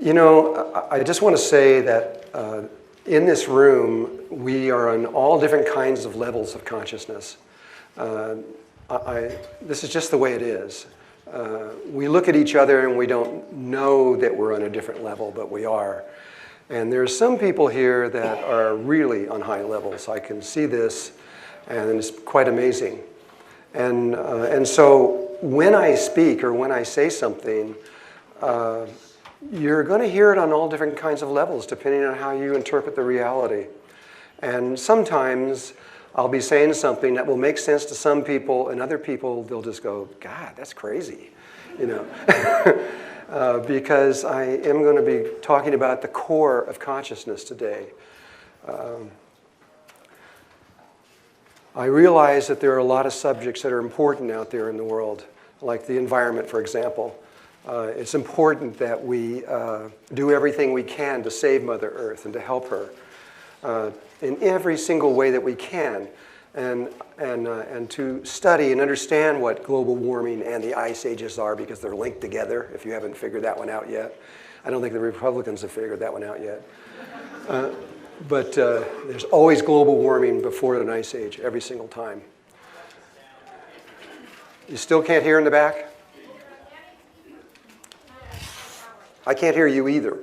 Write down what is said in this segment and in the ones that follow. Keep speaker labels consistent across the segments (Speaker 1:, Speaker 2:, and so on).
Speaker 1: You know, I just want to say that in this room, we are on all different kinds of levels of consciousness. This is just the way it is. We look at each other and we don't know that we're on a different level, but we are. And there's some people here that are really on high levels. I can see this, and it's quite amazing. And so when I speak or when I say something, you're going to hear it on all different kinds of levels, depending on how you interpret the reality. And sometimes I'll be saying something that will make sense to some people, and other people, they'll just go, God, that's crazy, you know. Because I am going to be talking about the core of consciousness today. I realize that there are a lot of subjects that are important out there in the world, like the environment, for example. It's important that we do everything we can to save Mother Earth and to help her in every single way that we can, and to study and understand what global warming and the ice ages are, because they're linked together, if you haven't figured that one out yet. I don't think the Republicans have figured that one out yet. But there's always global warming before an ice age, every single time. You still can't hear in the back? I can't hear you either.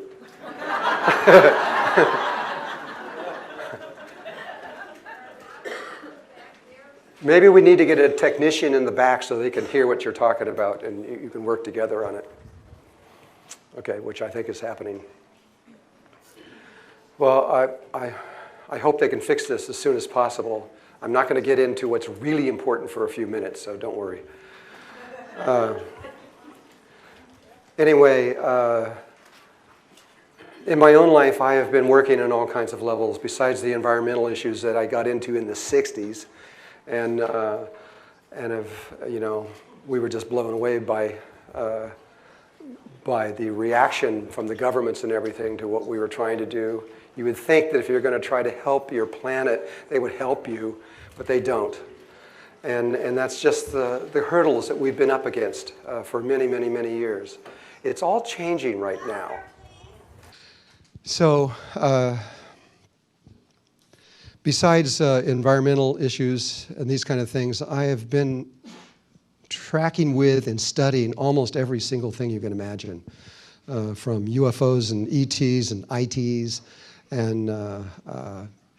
Speaker 1: Maybe we need to get a technician in the back so they can hear what you're talking about and you can work together on it. Okay, which I think is happening. Well, I hope they can fix this as soon as possible. I'm not going to get into what's really important for a few minutes, so don't worry. Anyway, in my own life, I have been working on all kinds of levels besides the environmental issues that I got into in the 60s. And you know, we were just blown away by the reaction from the governments and everything to what we were trying to do. You would think that if you're going to try to help your planet, they would help you, but they don't. And that's just the hurdles that we've been up against for many, many, many years. It's all changing right now. So, besides environmental issues and these kind of things, I have been tracking with and studying almost every single thing you can imagine, from UFOs and ETs and ITs and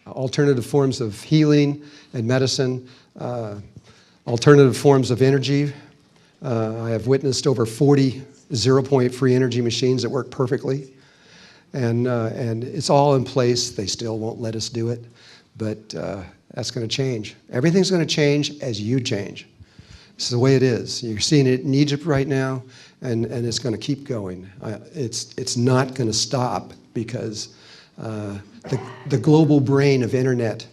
Speaker 1: alternative forms of healing and medicine, alternative forms of energy. I have witnessed over 40 zero-point free energy machines that work perfectly. And it's all in place. They still won't let us do it. But that's going to change. Everything's going to change as you change. It's the way it is. You're seeing it in Egypt right now, and it's going to keep going. It's not going to stop because the global brain of internet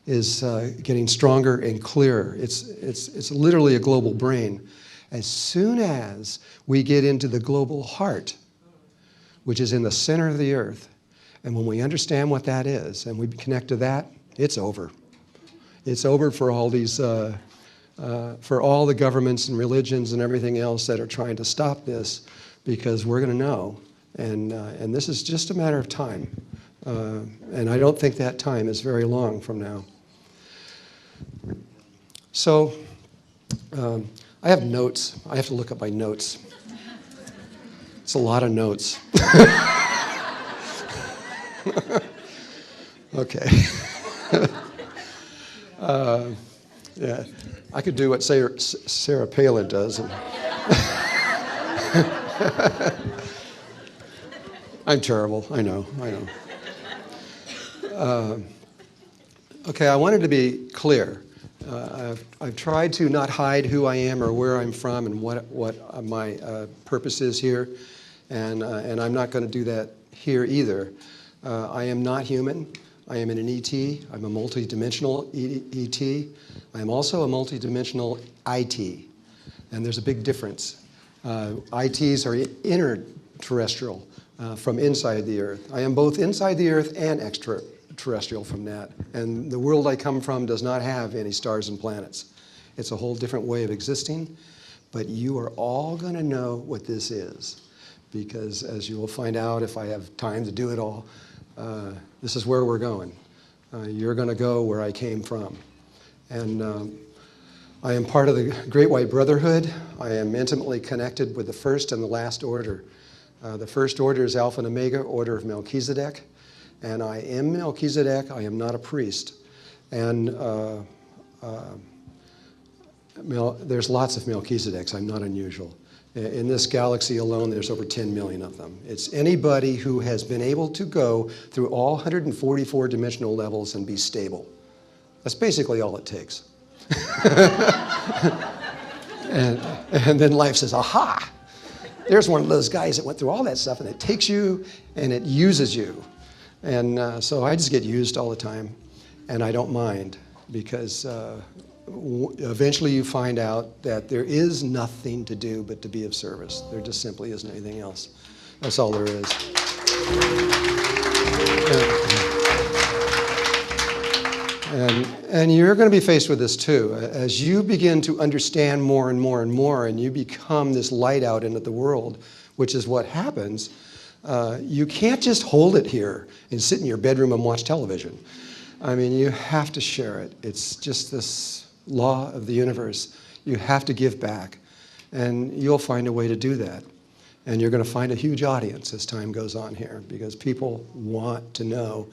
Speaker 1: is getting stronger and clearer. It's literally a global brain. As soon as we get into the global heart, which is in the center of the earth, and when we understand what that is and we connect to that, it's over. It's over for all these, for all the governments and religions and everything else that are trying to stop this, because we're going to know, and this is just a matter of time, and I don't think that time is very long from now. So, I have notes. I have to look up my notes. It's a lot of notes. Okay. Yeah, I could do what Sarah Palin does. I'm terrible, I know. Okay, I wanted to be clear. I've tried to not hide who I am or where I'm from and what my purpose is here, and I'm not going to do that here either. I am not human. I am an ET. I'm a multidimensional ET. I am also a multidimensional IT, and there's a big difference. ITs are interterrestrial from inside the Earth. I am both inside the Earth and extraterrestrial from that, and the world I come from does not have any stars and planets. It's a whole different way of existing, but you are all going to know what this is, because as you will find out if I have time to do it all, this is where we're going. You're going to go where I came from. And I am part of the Great White Brotherhood. I am intimately connected with the first and the last order. The first order is Alpha and Omega, Order of Melchizedek. And I am Melchizedek. I am not a priest. And there's lots of Melchizedeks. I'm not unusual. In this galaxy alone, there's over 10 million of them. It's anybody who has been able to go through all 144 dimensional levels and be stable. That's basically all it takes. and then life says, aha, there's one of those guys that went through all that stuff, and it takes you and it uses you. And so I just get used all the time, and I don't mind, because eventually you find out that there is nothing to do but to be of service. There just simply isn't anything else. That's all there is. And you're going to be faced with this too. As you begin to understand more and more and more, and you become this light out into the world, which is what happens, you can't just hold it here and sit in your bedroom and watch television. I mean, you have to share it. It's just this law of the universe. You have to give back, and you'll find a way to do that. And you're going to find a huge audience as time goes on here, because people want to know,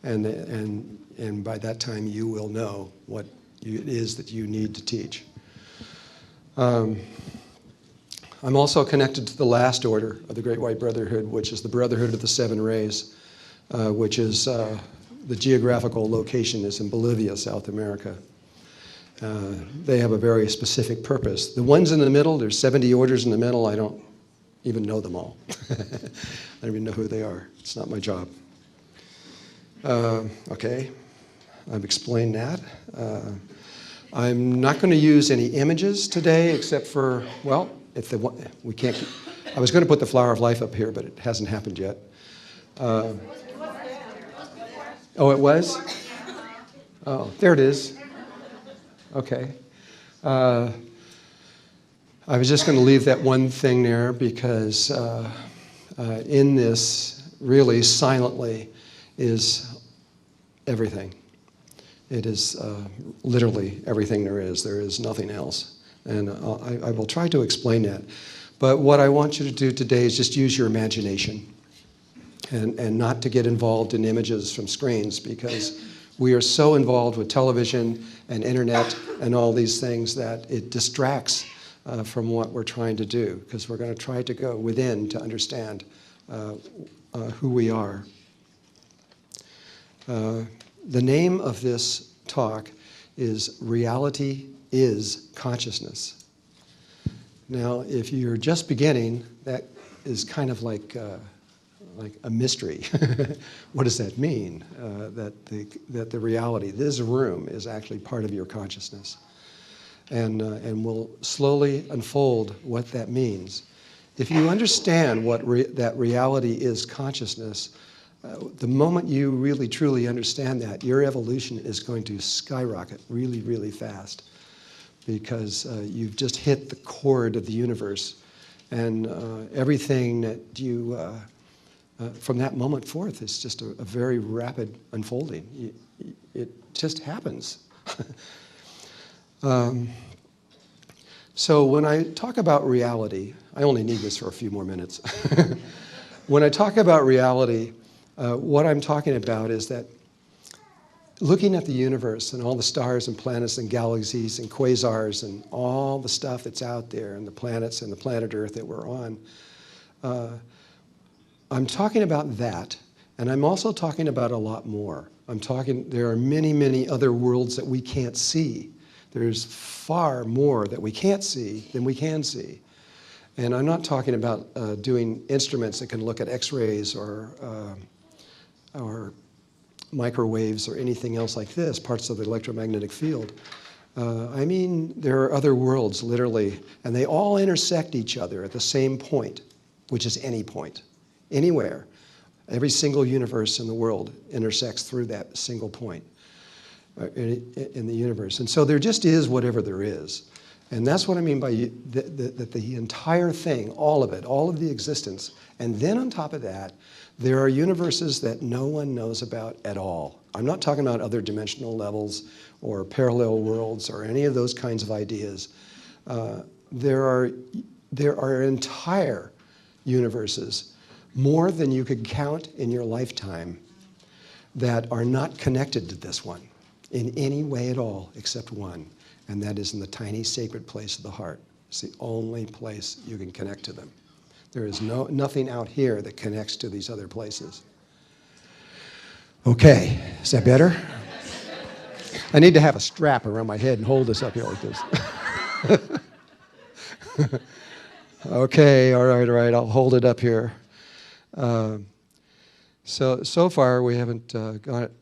Speaker 1: and by that time you will know what it is that you need to teach. I'm also connected to the last order of the Great White Brotherhood, which is the Brotherhood of the Seven Rays, which is the geographical location is in Bolivia, South America. They have a very specific purpose. The ones in the middle, there's 70 orders in the middle. I don't even know them all. I don't even know who they are. It's not my job. Okay, I've explained that. I'm not going to use any images today, except for, well, if we can't. I was going to put the Flower of Life up here, but it hasn't happened yet. Oh, it was? Oh, there it is. Okay. I was just going to leave that one thing there, because in this, really silently, is everything. It is literally everything there is. There is nothing else. And I will try to explain that. But what I want you to do today is just use your imagination, and not to get involved in images from screens, because we are so involved with television and internet and all these things that it distracts from what we're trying to do, because we're going to try to go within to understand who we are. The name of this talk is Reality is Consciousness. Now, if you're just beginning, that is kind of like a mystery. What does that mean? That the reality, this room, is actually part of your consciousness. And we'll slowly unfold what that means. If you understand what that reality is consciousness, the moment you really truly understand that, your evolution is going to skyrocket really, really fast, because you've just hit the chord of the universe, and everything that you from that moment forth is just a very rapid unfolding. It just happens. So when I talk about reality, I only need this for a few more minutes. When I talk about reality, what I'm talking about is that looking at the universe and all the stars and planets and galaxies and quasars and all the stuff that's out there, and the planets and the planet Earth that we're on, I'm talking about that, and I'm also talking about a lot more. There are many, many other worlds that we can't see. There's far more that we can't see than we can see. And I'm not talking about doing instruments that can look at X-rays or microwaves or anything else like this, parts of the electromagnetic field. I mean, there are other worlds, literally, and they all intersect each other at the same point, which is any point, anywhere. Every single universe in the world intersects through that single point in the universe. And so there just is whatever there is. And that's what I mean by that the entire thing, all of it, all of the existence. And then on top of that, there are universes that no one knows about at all. I'm not talking about other dimensional levels or parallel worlds or any of those kinds of ideas. There are entire universes, more than you could count in your lifetime, that are not connected to this one in any way at all except one. And that is in the tiny sacred place of the heart. It's the only place you can connect to them. There is nothing out here that connects to these other places. Okay, is that better? I need to have a strap around my head and hold this up here like this. Okay, all right, I'll hold it up here. So far we haven't got it.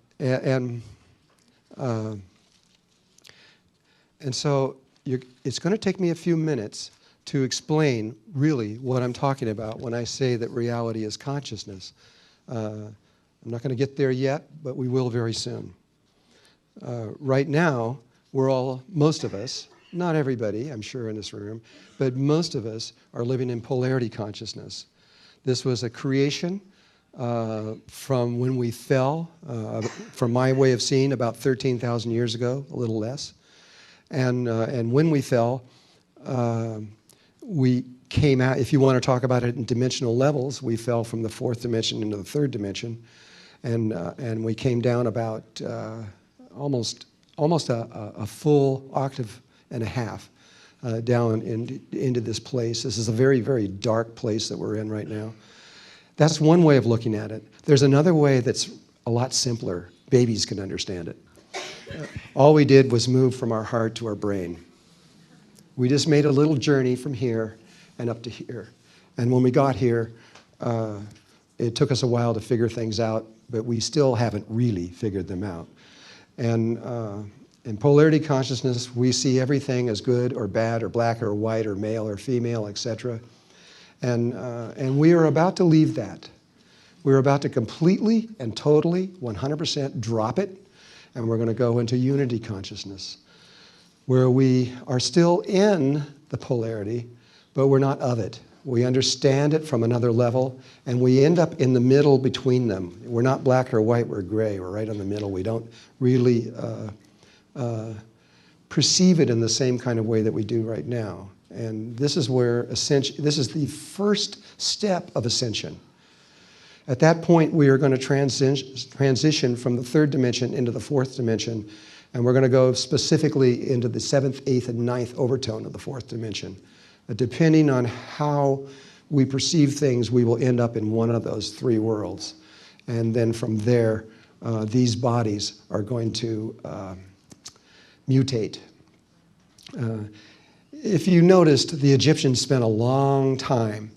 Speaker 1: And so it's going to take me a few minutes to explain really what I'm talking about when I say that reality is consciousness. I'm not going to get there yet, but we will very soon. Right now, most of us, not everybody, I'm sure, in this room, but most of us are living in polarity consciousness. This was a creation from when we fell, from my way of seeing, about 13,000 years ago, a little less. And when we fell, we came out, if you want to talk about it in dimensional levels, we fell from the fourth dimension into the third dimension. And we came down about almost a full octave and a half down into this place. This is a very, very dark place that we're in right now. That's one way of looking at it. There's another way that's a lot simpler. Babies can understand it. All we did was move from our heart to our brain. We just made a little journey from here and up to here. And when we got here, it took us a while to figure things out, but we still haven't really figured them out. And in polarity consciousness, we see everything as good or bad or black or white or male or female, etc. And we are about to leave that. We're about to completely and totally, 100% drop it, and we're going to go into unity consciousness, where we are still in the polarity, but we're not of it. We understand it from another level, and we end up in the middle between them. We're not black or white, we're gray. We're right in the middle. We don't really perceive it in the same kind of way that we do right now. And this is where ascension, this is the first step of ascension. At that point, we are going to transition from the third dimension into the fourth dimension, and we're going to go specifically into the seventh, eighth, and ninth overtone of the fourth dimension. Depending on how we perceive things, we will end up in one of those three worlds. And then from there, these bodies are going to mutate. If you noticed, the Egyptians spent a long time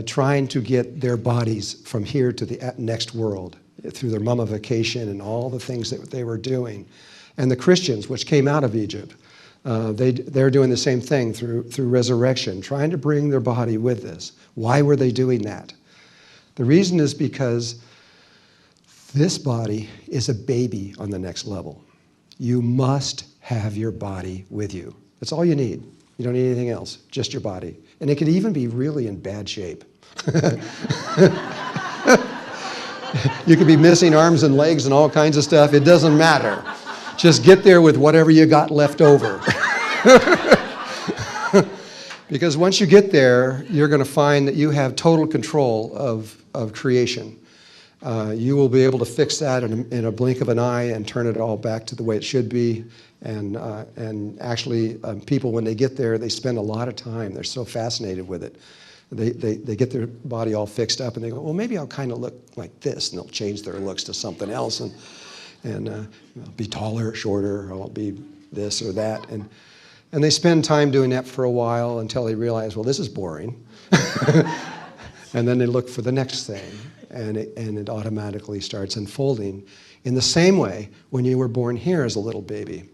Speaker 1: trying to get their bodies from here to the next world through their mummification and all the things that they were doing. And the Christians, which came out of Egypt, they're doing the same thing through resurrection, trying to bring their body with this. Why were they doing that? The reason is because this body is a baby on the next level. You must have your body with you. That's all you need. You don't need anything else, just your body. And it could even be really in bad shape. You could be missing arms and legs and all kinds of stuff. It doesn't matter. Just get there with whatever you got left over. Because once you get there, you're going to find that you have total control of creation. You will be able to fix that in a blink of an eye and turn it all back to the way it should be. And actually, people, when they get there, they spend a lot of time. They're so fascinated with it. They get their body all fixed up, and they go, well, maybe I'll kind of look like this, and they'll change their looks to something else, and I'll be taller, shorter, or I'll be this or that. And they spend time doing that for a while until they realize, well, this is boring. And then they look for the next thing, and it automatically starts unfolding. In the same way, when you were born here as a little baby,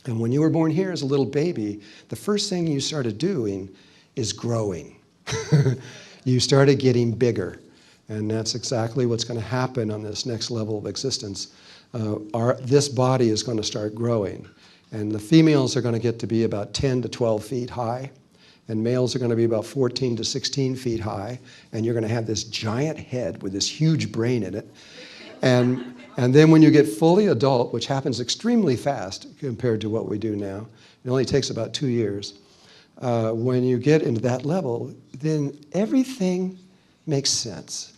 Speaker 1: and when you were born here as a little baby, the first thing you started doing is growing. You started getting bigger, and that's exactly what's going to happen on this next level of existence. This body is going to start growing, And the females are going to get to be about 10 to 12 feet high, and males are going to be about 14 to 16 feet high, and you're going to have this giant head with this huge brain in it. And then when you get fully adult, which happens extremely fast compared to what we do now, it only takes about 2 years. When you get into that level, then everything makes sense.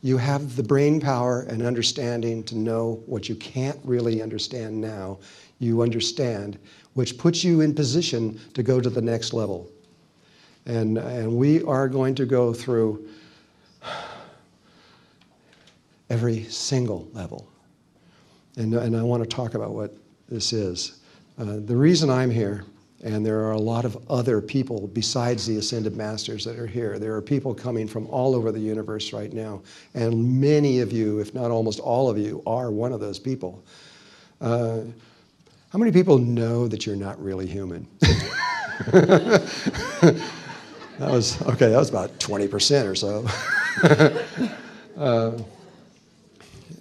Speaker 1: You have the brain power and understanding to know what you can't really understand now. You understand, which puts you in position to go to the next level. And we are going to go through every single level. And I want to talk about what this is. The reason I'm here, and there are a lot of other people besides the Ascended Masters that are here. There are people coming from all over the universe right now. And many of you, if not almost all of you, are one of those people. How many people know that you're not really human? That was about 20% or so.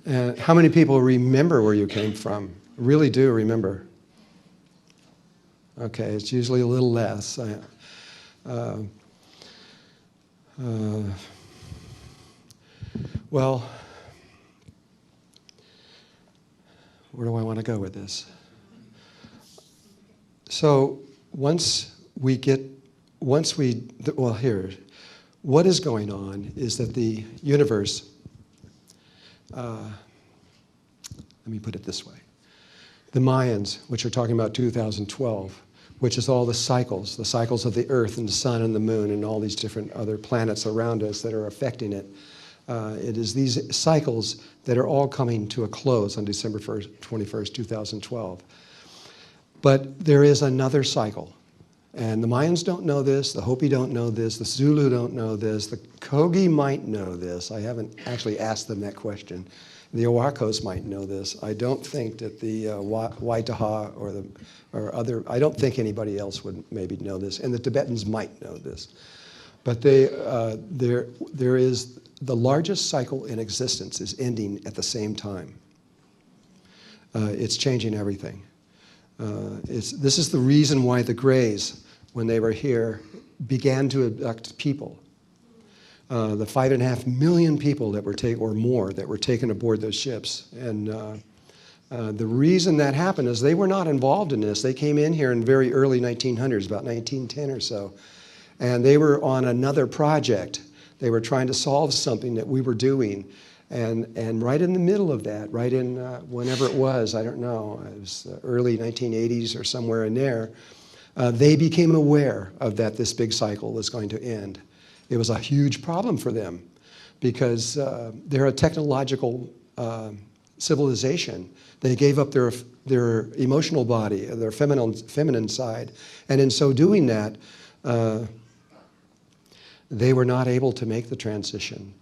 Speaker 1: And how many people remember where you came from? Really do remember. Okay, it's usually a little less. Well, where do I want to go with this? So here, what is going on is that the universe, let me put it this way. The Mayans, which are talking about 2012, which is all the cycles of the Earth and the Sun and the Moon and all these different other planets around us that are affecting it. It is these cycles that are all coming to a close on December 21st, 2012. But there is another cycle. And the Mayans don't know this, the Hopi don't know this, the Zulu don't know this, the Kogi might know this. I haven't actually asked them that question. The Owakos might know this. I don't think that the Waitaha or other, I don't think anybody else would maybe know this, and the Tibetans might know this. But there is the largest cycle in existence is ending at the same time. It's changing everything. This is the reason why the Greys, when they were here, began to abduct people. The 5.5 million people that were or more that were taken aboard those ships. And the reason that happened is they were not involved in this. They came in here in very early 1900s, about 1910 or so. And they were on another project. They were trying to solve something that we were doing. And right in the middle of that, right in whenever it was, I don't know, it was early 1980s or somewhere in there, they became aware of that this big cycle was going to end. It was a huge problem for them because they're a technological civilization. They gave up their emotional body, their feminine side, and in so doing that, they were not able to make the transition.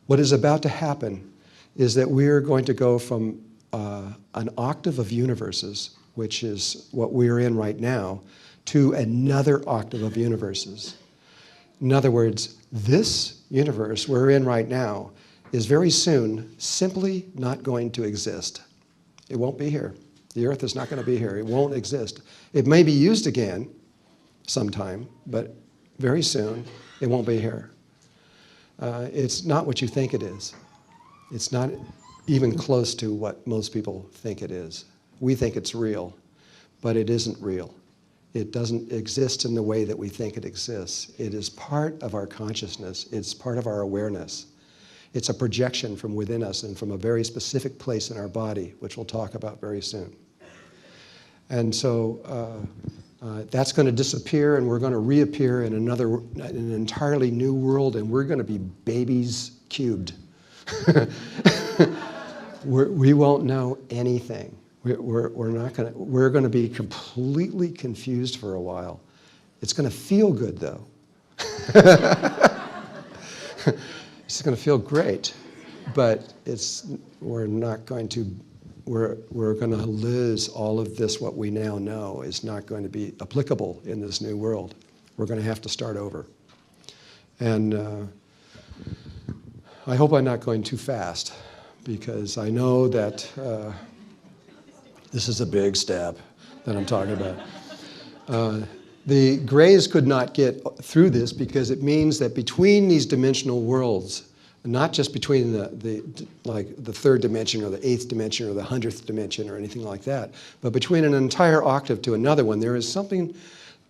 Speaker 1: What is about to happen is that we're going to go from an octave of universes, which is what we're in right now, to another octave of universes. In other words, this universe we're in right now is very soon simply not going to exist. It won't be here. The Earth is not going to be here. It won't exist. It may be used again sometime, but very soon it won't be here. It's not what you think it is. It's not even close to what most people think it is. We think it's real, but it isn't real. It doesn't exist in the way that we think it exists. It is part of our consciousness. It's part of our awareness. It's a projection from within us and from a very specific place in our body, which we'll talk about very soon. And so that's going to disappear, and we're going to reappear in an entirely new world, and we're going to be babies cubed. We won't know anything. We're going to be completely confused for a while. It's going to feel good, though. It's going to feel great, but we're going to lose all of this. What we now know is not going to be applicable in this new world. We're going to have to start over. And I hope I'm not going too fast, because I know that this is a big step. that I'm talking about. The Greys could not get through this because it means that between these dimensional worlds, not just between the third dimension or the eighth dimension or the 100th dimension or anything like that, but between an entire octave to another one, there is something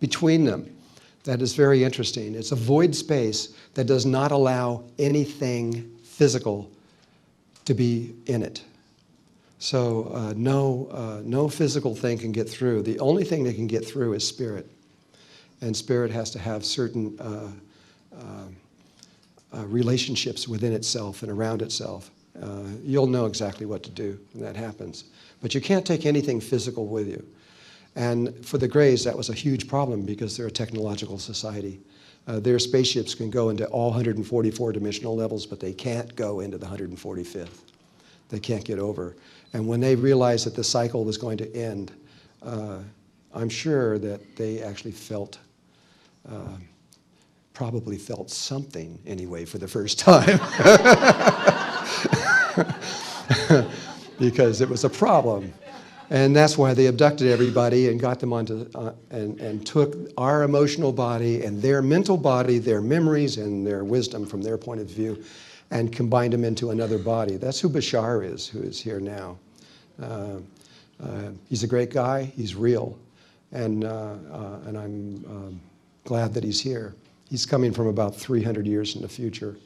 Speaker 1: between them that is very interesting. It's a void space that does not allow anything physical to be in it. So no physical thing can get through. The only thing that can get through is spirit. And spirit has to have certain relationships within itself and around itself. You'll know exactly what to do when that happens. But you can't take anything physical with you. And for the Greys, that was a huge problem because they're a technological society. Their spaceships can go into all 144 dimensional levels, but they can't go into the 145th. They can't get over. And when they realized that the cycle was going to end, I'm sure that they actually probably felt something anyway for the first time. Because it was a problem. And that's why they abducted everybody and got them onto, and took our emotional body and their mental body, their memories and their wisdom from their point of view, and combined them into another body. That's who Bashar is, who is here now. He's a great guy. He's real. And I'm glad that he's here. He's coming from about 300 years in the future.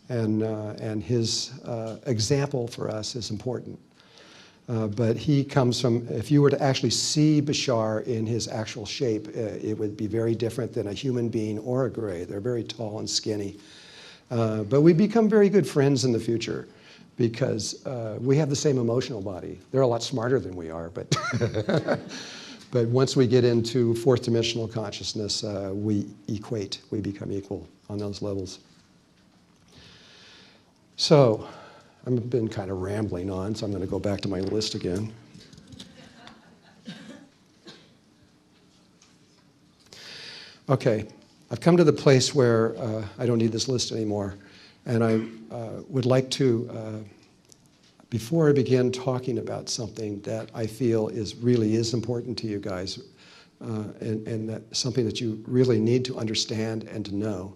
Speaker 1: And his example for us is important. But he comes from, if you were to actually see Bashar in his actual shape, it would be very different than a human being or a Grey. They're very tall and skinny. But we become very good friends in the future because we have the same emotional body. They're a lot smarter than we are, but, but once we get into fourth dimensional consciousness, we equate, we become equal on those levels. So, I've been kind of rambling on, so I'm going to go back to my list again. Okay, I've come to the place where I don't need this list anymore, and I would like to, before I begin talking about something that I feel really is important to you guys, and that something that you really need to understand and to know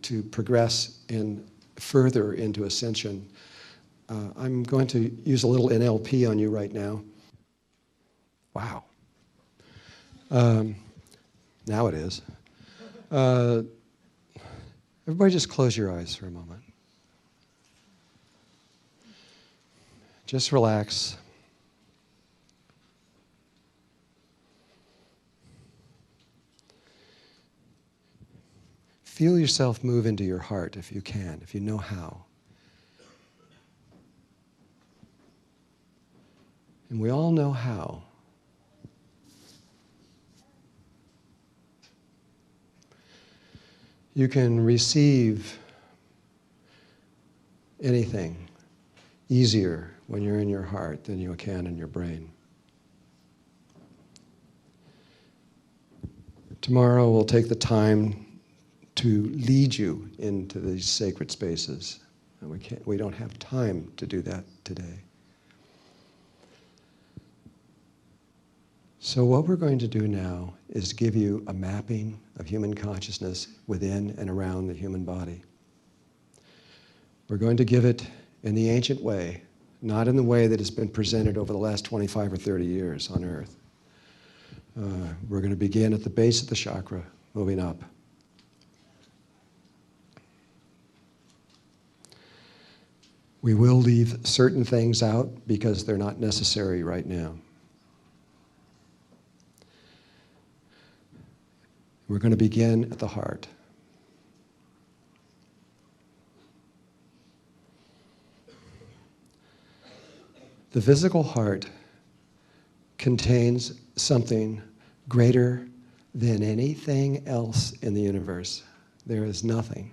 Speaker 1: to progress further into ascension. I'm going to use a little NLP on you right now. Wow. Now it is. Everybody just close your eyes for a moment. Just relax. Feel yourself move into your heart if you can, if you know how. And we all know how. You can receive anything easier when you're in your heart than you can in your brain. Tomorrow we'll take the time to lead you into these sacred spaces. And we don't have time to do that today. So what we're going to do now is give you a mapping of human consciousness within and around the human body. We're going to give it in the ancient way, not in the way that has been presented over the last 25 or 30 years on Earth. We're going to begin at the base of the chakra, moving up. We will leave certain things out because they're not necessary right now. We're going to begin at the heart. The physical heart contains something greater than anything else in the universe. There is nothing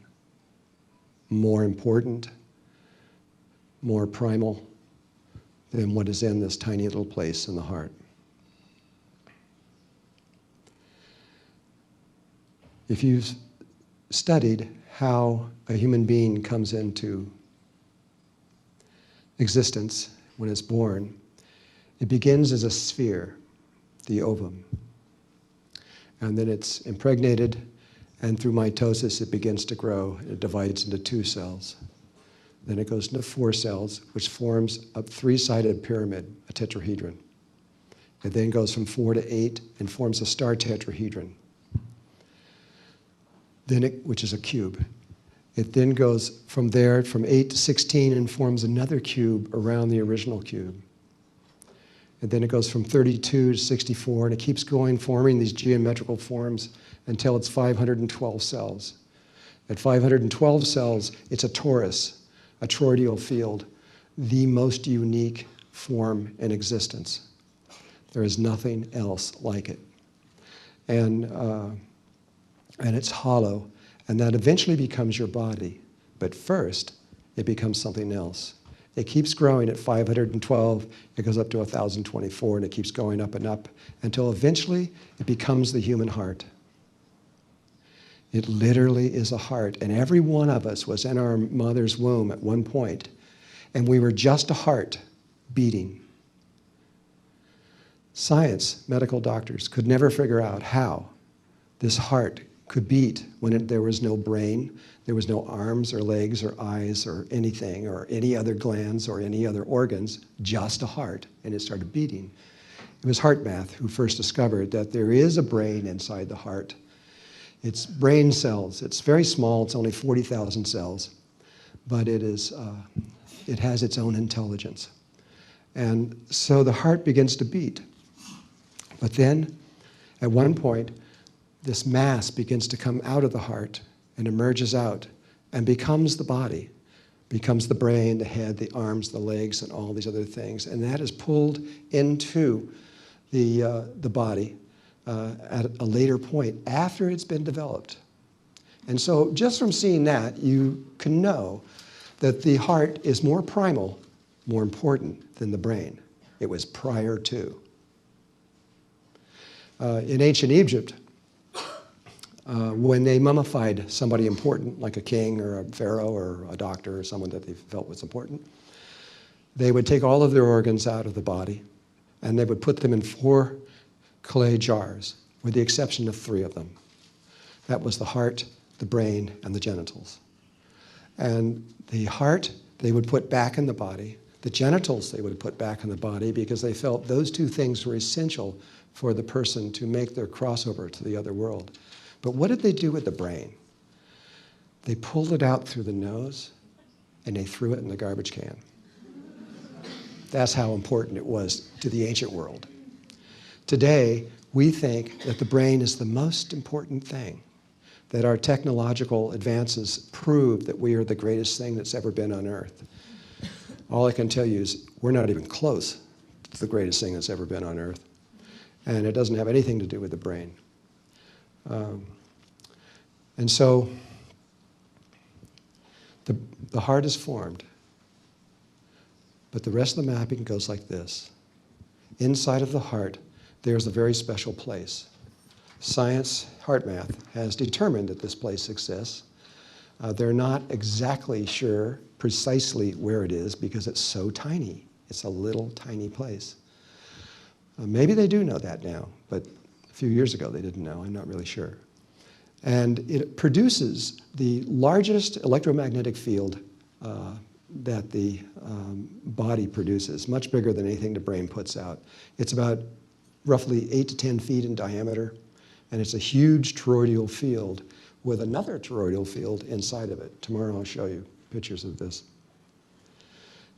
Speaker 1: more important, more primal than what is in this tiny little place in the heart. If you've studied how a human being comes into existence when it's born, it begins as a sphere. the ovum. And then it's impregnated, and through mitosis it begins to grow. It divides into 2 cells. Then it goes into 4 cells, which forms a 3-sided pyramid, a tetrahedron. It then goes from 4 to 8 and forms a star tetrahedron, which is a cube. It then goes from there, from 8 to 16, and forms another cube around the original cube. And then it goes from 32 to 64, and it keeps going, forming these geometrical forms until it's 512 cells. At 512 cells, it's a torus, a toroidal field, the most unique form in existence. There is nothing else like it. And it's hollow, and that eventually becomes your body. But first, it becomes something else. It keeps growing at 512, it goes up to 1,024, and it keeps going up and up until eventually it becomes the human heart. It literally is a heart, and every one of us was in our mother's womb at one point, and we were just a heart beating. Science, medical doctors, could never figure out how this heart could beat when there was no brain, there was no arms or legs or eyes or anything or any other glands or any other organs, just a heart, and it started beating. It was HeartMath who first discovered that there is a brain inside the heart. It's brain cells. It's very small. It's only 40,000 cells, but it has its own intelligence. And so the heart begins to beat. But then, at one point, this mass begins to come out of the heart and emerges out and becomes the body, becomes the brain, the head, the arms, the legs, and all these other things. And that is pulled into the body at a later point after it's been developed. And so just from seeing that, you can know that the heart is more primal, more important than the brain. It was prior to. In ancient Egypt, when they mummified somebody important, like a king or a pharaoh or a doctor or someone that they felt was important, they would take all of their organs out of the body and they would put them in 4 clay jars, with the exception of 3 of them. That was the heart, the brain, and the genitals. And the heart, they would put back in the body. The genitals, they would put back in the body because they felt those 2 things were essential for the person to make their crossover to the other world. But what did they do with the brain? They pulled it out through the nose and they threw it in the garbage can. That's how important it was to the ancient world. Today, we think that the brain is the most important thing, that our technological advances prove that we are the greatest thing that's ever been on Earth. All I can tell you is we're not even close to the greatest thing that's ever been on Earth. And it doesn't have anything to do with the brain. And so the heart is formed, but the rest of the mapping goes like this. Inside of the heart, there's a very special place. Science, HeartMath, has determined that this place exists. They're not exactly sure precisely where it is because it's so tiny. It's a little tiny place. Maybe they do know that now, but a few years ago they didn't know. I'm not really sure. And it produces the largest electromagnetic field that the body produces, much bigger than anything the brain puts out. It's about roughly 8 to 10 feet in diameter, and it's a huge toroidal field with another toroidal field inside of it. Tomorrow I'll show you pictures of this.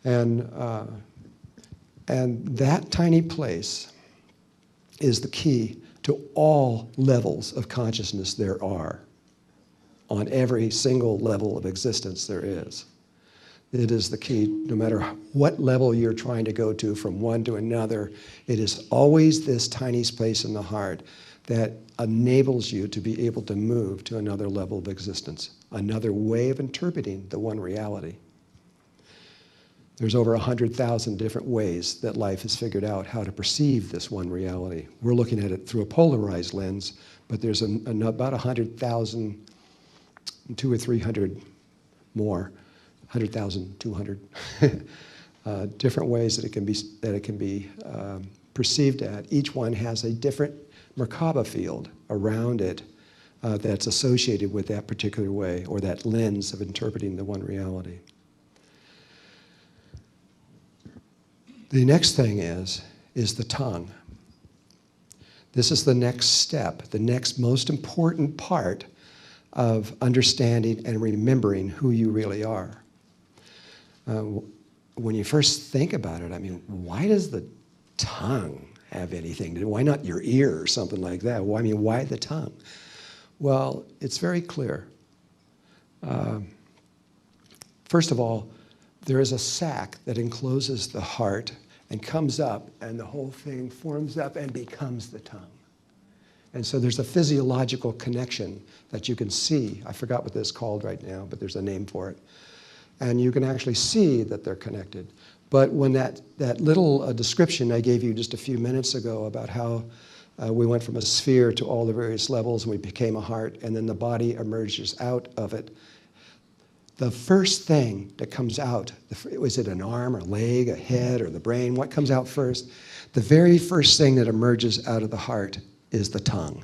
Speaker 1: And that tiny place is the key to all levels of consciousness there are, on every single level of existence there is. It is the key, no matter what level you're trying to go to from one to another, it is always this tiny space in the heart that enables you to be able to move to another level of existence, another way of interpreting the one reality. There's over 100,000 different ways that life has figured out how to perceive this one reality. We're looking at it through a polarized lens, but there's about 100,000, 200 or 300 more, 100,000, 200 different ways that it can be perceived at, each one has a different Merkaba field around it that's associated with that particular way, or that lens of interpreting the one reality. The next thing is the tongue. This is the next step, the next most important part of understanding and remembering who you really are. When you first think about it, I mean, why does the tongue have anything to do? Why not your ear or something like that? Well, I mean, why the tongue? Well, it's very clear. First of all, there is a sac that encloses the heart and comes up, and the whole thing forms up and becomes the tongue. And so there's a physiological connection that you can see. I forgot what this is called right now, but there's a name for it. And you can actually see that they're connected. But when that little description I gave you just a few minutes ago about how we went from a sphere to all the various levels and we became a heart, and then the body emerges out of it, the first thing that comes out, is it an arm or a leg, a head, or the brain? What comes out first? The very first thing that emerges out of the heart is the tongue.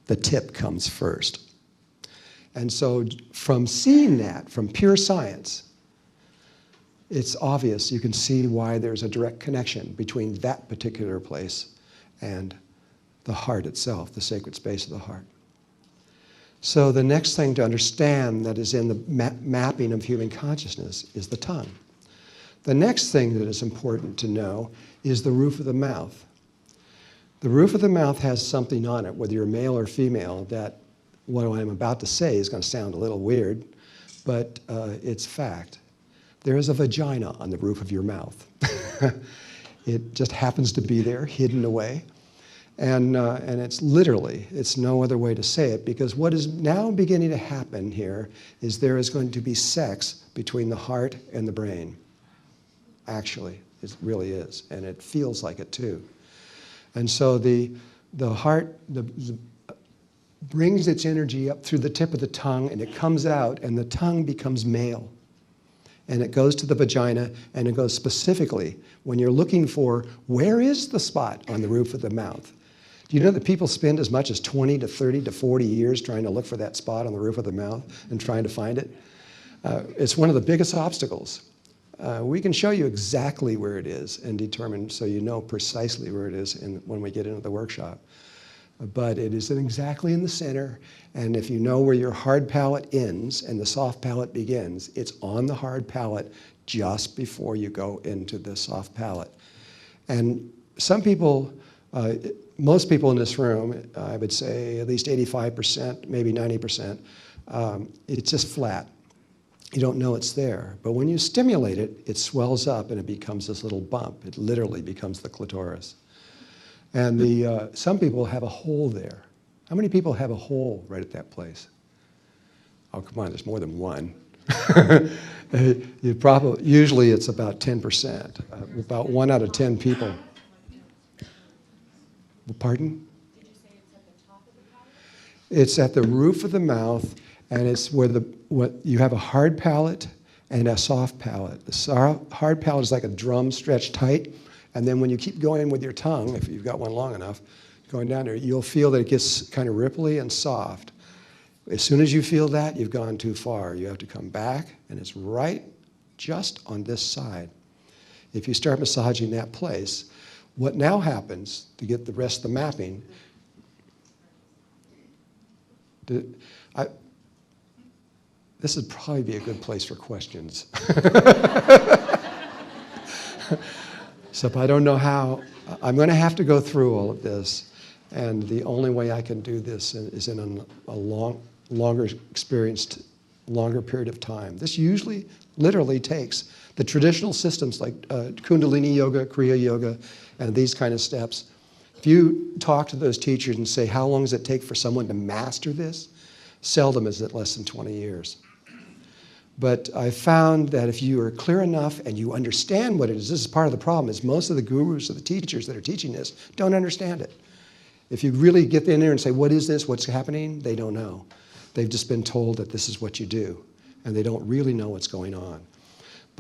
Speaker 1: The tip comes first. And so from seeing that, from pure science, it's obvious. You can see why there's a direct connection between that particular place and the heart itself, the sacred space of the heart. So the next thing to understand that is in the mapping of human consciousness is the tongue. The next thing that is important to know is the roof of the mouth. The roof of the mouth has something on it, whether you're male or female, that what I'm about to say is going to sound a little weird, but it's fact. There is a vagina on the roof of your mouth. It just happens to be there, hidden away. And it's literally, it's no other way to say it, because what is now beginning to happen here is there is going to be sex between the heart and the brain. Actually, it really is, and it feels like it too. And so the heart brings its energy up through the tip of the tongue, and it comes out, and the tongue becomes male. And it goes to the vagina, and it goes specifically when you're looking for where is the spot on the roof of the mouth. Do you know that people spend as much as 20 to 30 to 40 years trying to look for that spot on the roof of the mouth and trying to find it? It's one of the biggest obstacles. We can show you exactly where it is and determine so you know precisely where it is when we get into the workshop. But it isn't exactly in the center, and if you know where your hard palate ends and the soft palate begins, it's on the hard palate just before you go into the soft palate. And some people, most people in this room, I would say at least 85%, maybe 90%, it's just flat. You don't know it's there. But when you stimulate it, it swells up and it becomes this little bump. It literally becomes the clitoris. And some people have a hole there. How many people have a hole right at that place? Oh, come on, there's more than one. Usually it's about 10%, about 1 out of 10 people. Pardon?
Speaker 2: Did you say it's at the top of the palate?
Speaker 1: It's at the roof of the mouth, and it's where you have a hard palate and a soft palate. The hard palate is like a drum stretched tight, and then when you keep going with your tongue, if you've got one long enough, going down there, you'll feel that it gets kind of ripply and soft. As soon as you feel that, you've gone too far. You have to come back, and it's right just on this side. If you start massaging that place, what now happens to get the rest of the mapping, this would probably be a good place for questions. So if I don't know how, I'm going to have to go through all of this. And the only way I can do this is in a longer period of time. This usually, literally takes the traditional systems like Kundalini Yoga, Kriya Yoga, and these kind of steps. If you talk to those teachers and say, how long does it take for someone to master this? Seldom is it less than 20 years. But I found that if you are clear enough and you understand what it is, this is part of the problem, is most of the gurus or the teachers that are teaching this don't understand it. If you really get in there and say, what is this, what's happening, they don't know. They've just been told that this is what you do, and they don't really know what's going on.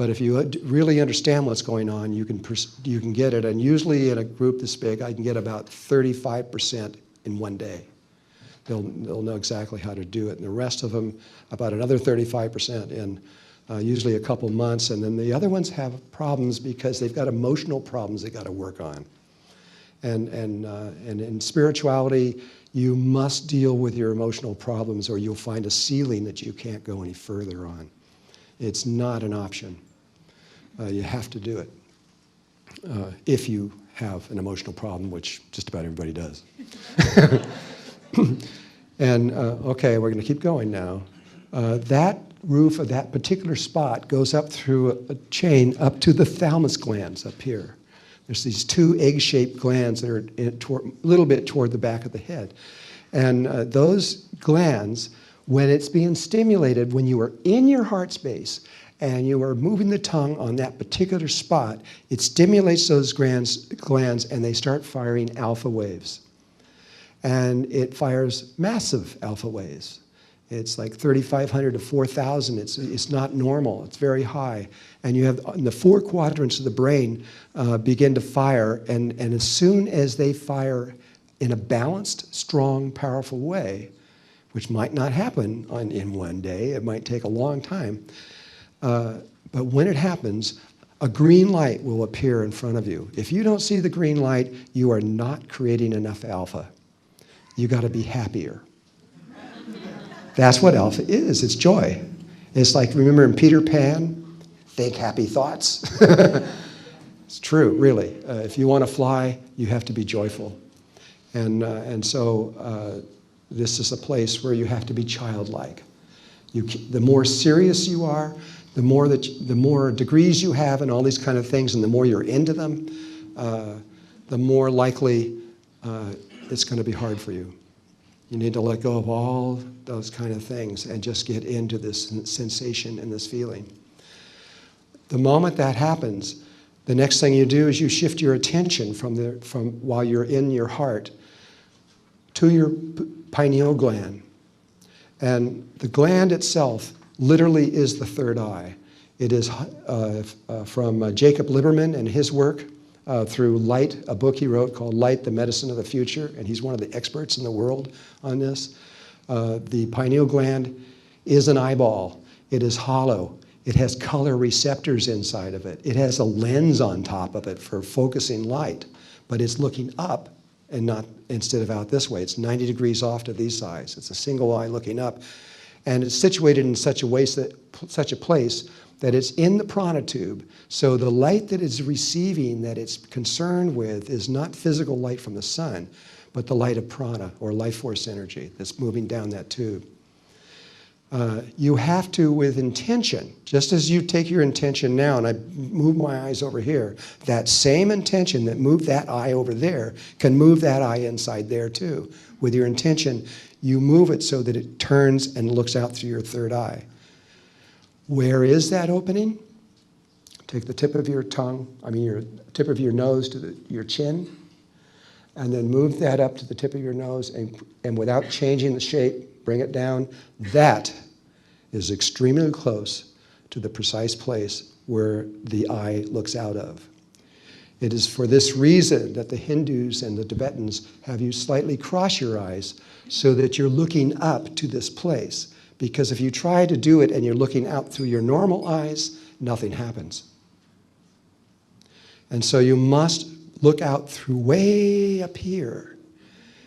Speaker 1: But if you really understand what's going on, you can get it. And usually in a group this big, I can get about 35% in one day. They'll know exactly how to do it. And the rest of them, about another 35% in usually a couple months. And then the other ones have problems because they've got emotional problems they got to work on. And in spirituality, you must deal with your emotional problems or you'll find a ceiling that you can't go any further on. It's not an option. You have to do it if you have an emotional problem, which just about everybody does. And okay, we're going to keep going now. That roof of that particular spot goes up through a chain up to the thalamus glands up here. There's these two egg-shaped glands that are a little bit toward the back of the head. And those glands, when it's being stimulated, when you are in your heart space and you are moving the tongue on that particular spot, it stimulates those glands and they start firing alpha waves. And it fires massive alpha waves. It's like 3,500 to 4,000. It's not normal. It's very high. And you have the four quadrants of the brain begin to fire. And as soon as they fire in a balanced, strong, powerful way, which might not happen in one day, it might take a long time. But when it happens, a green light will appear in front of you. If you don't see the green light, you are not creating enough alpha. You got to be happier. That's what alpha is. It's joy. It's like, remember in Peter Pan, think happy thoughts. It's true, really. If you want to fly, you have to be joyful. And so this is a place where you have to be childlike. The more serious you are, the more degrees you have and all these kind of things, and the more you're into them, the more likely it's going to be hard for you. You need to let go of all those kind of things and just get into this sensation and this feeling. The moment that happens, the next thing you do is you shift your attention from while you're in your heart to your pineal gland. And the gland itself literally is the third eye. It is from Jacob Liberman and his work through Light, a book he wrote called Light, the Medicine of the Future, and he's one of the experts in the world on this. The pineal gland is an eyeball. It is hollow. It has color receptors inside of it. It has a lens on top of it for focusing light, but it's looking up and not instead of out this way. It's 90 degrees off to these sides. It's a single eye looking up, and it's situated in such a place that it's in the prana tube, so the light that it's receiving, that it's concerned with, is not physical light from the sun, but the light of prana, or life force energy, that's moving down that tube. You have to, with intention, just as you take your intention now, and I move my eyes over here, that same intention that moved that eye over there can move that eye inside there too. With your intention, you move it so that it turns and looks out through your third eye. Where is that opening? Take the tip of your your tip of your nose to your chin, and then move that up to the tip of your nose, and without changing the shape, bring it down. That is extremely close to the precise place where the eye looks out of. It is for this reason that the Hindus and the Tibetans have you slightly cross your eyes so that you're looking up to this place. Because if you try to do it and you're looking out through your normal eyes, nothing happens. And so you must look out through way up here,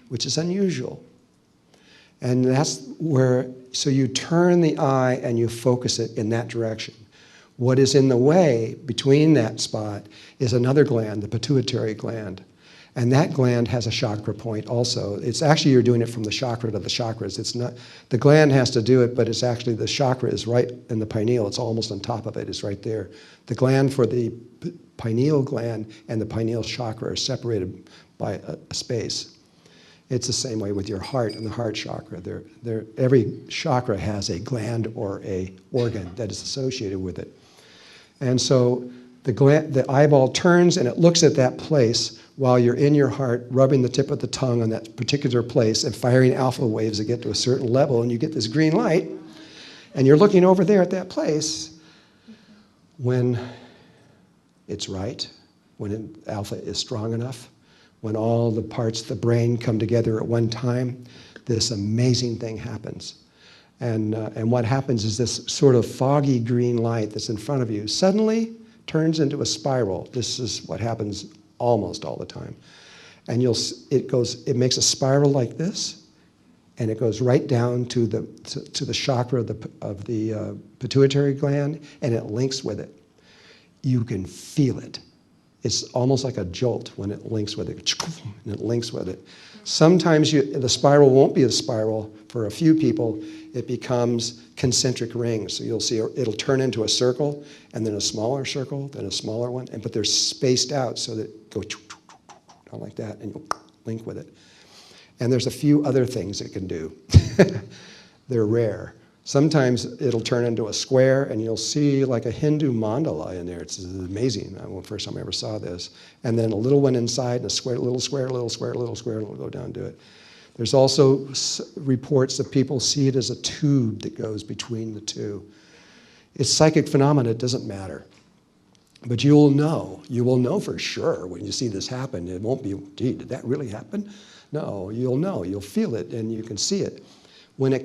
Speaker 1: which is unusual. And that's where, so you turn the eye and you focus it in that direction. What is in the way between that spot is another gland, the pituitary gland. And that gland has a chakra point also. It's actually, you're doing it from the chakra to the chakras. It's not, the gland has to do it, but it's actually, the chakra is right in the pineal. It's almost on top of it. It's right there. The gland for the pineal gland and the pineal chakra are separated by a space. It's the same way with your heart and the heart chakra. Every chakra has a gland or a organ that is associated with it. And so the eyeball turns and it looks at that place while you're in your heart, rubbing the tip of the tongue on that particular place and firing alpha waves that get to a certain level, and you get this green light, and you're looking over there at that place. when it's right, when alpha is strong enough, when all the parts of the brain come together at one time, this amazing thing happens. And what happens is this sort of foggy green light that's in front of you suddenly turns into a spiral. This is what happens almost all the time. And it makes a spiral like this, and it goes right down to the chakra of the pituitary gland, and it links with it. You can feel it. It's almost like a jolt when it links with it, and it links with it. Sometimes the spiral won't be a spiral. For a few people, it becomes concentric rings. So you'll see it'll turn into a circle, and then a smaller circle, then a smaller one, but they're spaced out so that it goes down like that, and you'll link with it. And there's a few other things it can do. They're rare. Sometimes it'll turn into a square, and you'll see like a Hindu mandala in there. It's amazing. The first time I ever saw this. And then a little one inside, and a square, little square, little square, little square, and it'll go down to it. There's also reports that people see it as a tube that goes between the two. It's psychic phenomena. It doesn't matter. But you will know for sure when you see this happen. It won't be, gee, did that really happen? No, you'll know. You'll feel it, and you can see it. When the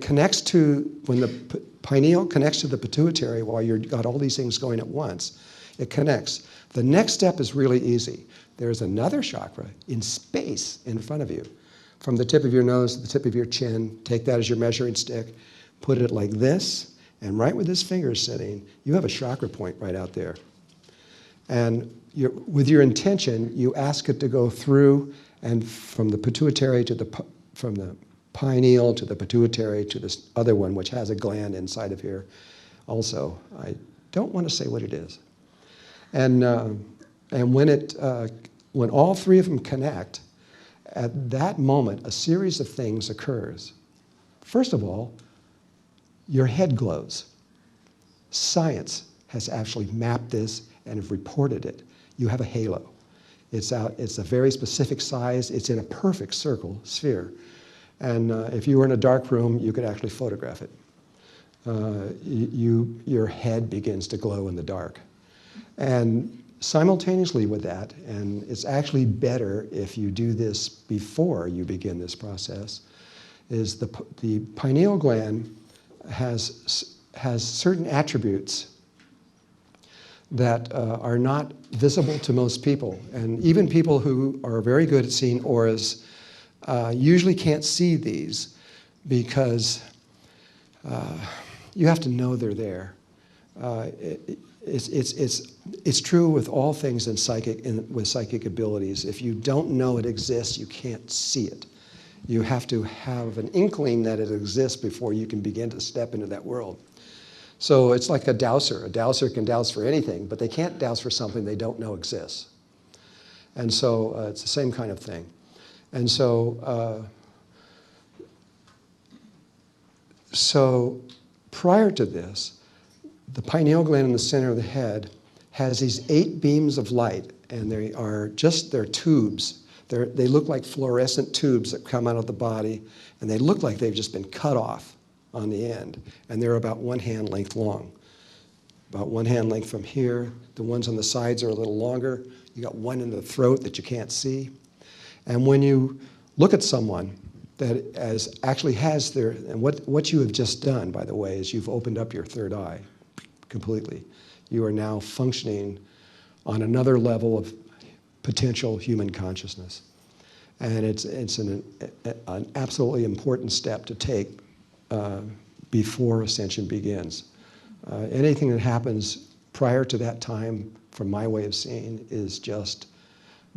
Speaker 1: pineal connects to the pituitary while you've got all these things going at once, it connects. The next step is really easy. There's another chakra in space in front of you. From the tip of your nose to the tip of your chin, take that as your measuring stick, put it like this, and right where this finger is sitting, you have a chakra point right out there. And with your intention, you ask it to go through, and from the pituitary from the pineal to the pituitary to this other one, which has a gland inside of here also. I don't want to say what it is. And when all three of them connect, at that moment, a series of things occurs. First of all, your head glows. Science has actually mapped this and have reported it. You have a halo. It's a very specific size. It's in a perfect sphere. And if you were in a dark room, you could actually photograph it. Your head begins to glow in the dark. And simultaneously with that, and it's actually better if you do this before you begin this process, is the pineal gland has certain attributes that are not visible to most people. And even people who are very good at seeing auras usually can't see these because you have to know they're there. It's true with all things in with psychic abilities. If you don't know it exists, you can't see it. You have to have an inkling that it exists before you can begin to step into that world. So it's like a dowser. A dowser can douse for anything, but they can't douse for something they don't know exists. And so it's the same kind of thing. And so prior to this, the pineal gland in the center of the head has these 8 beams of light, and they're tubes. They look like fluorescent tubes that come out of the body, and they look like they've just been cut off on the end, and they're about 1 hand length long. About 1 hand length from here. The ones on the sides are a little longer. You got one in the throat that you can't see. And when you look at someone that actually has and what you have just done, by the way, is you've opened up your third eye completely. You are now functioning on another level of potential human consciousness. And it's an absolutely important step to take before ascension begins. Anything that happens prior to that time, from my way of seeing, is just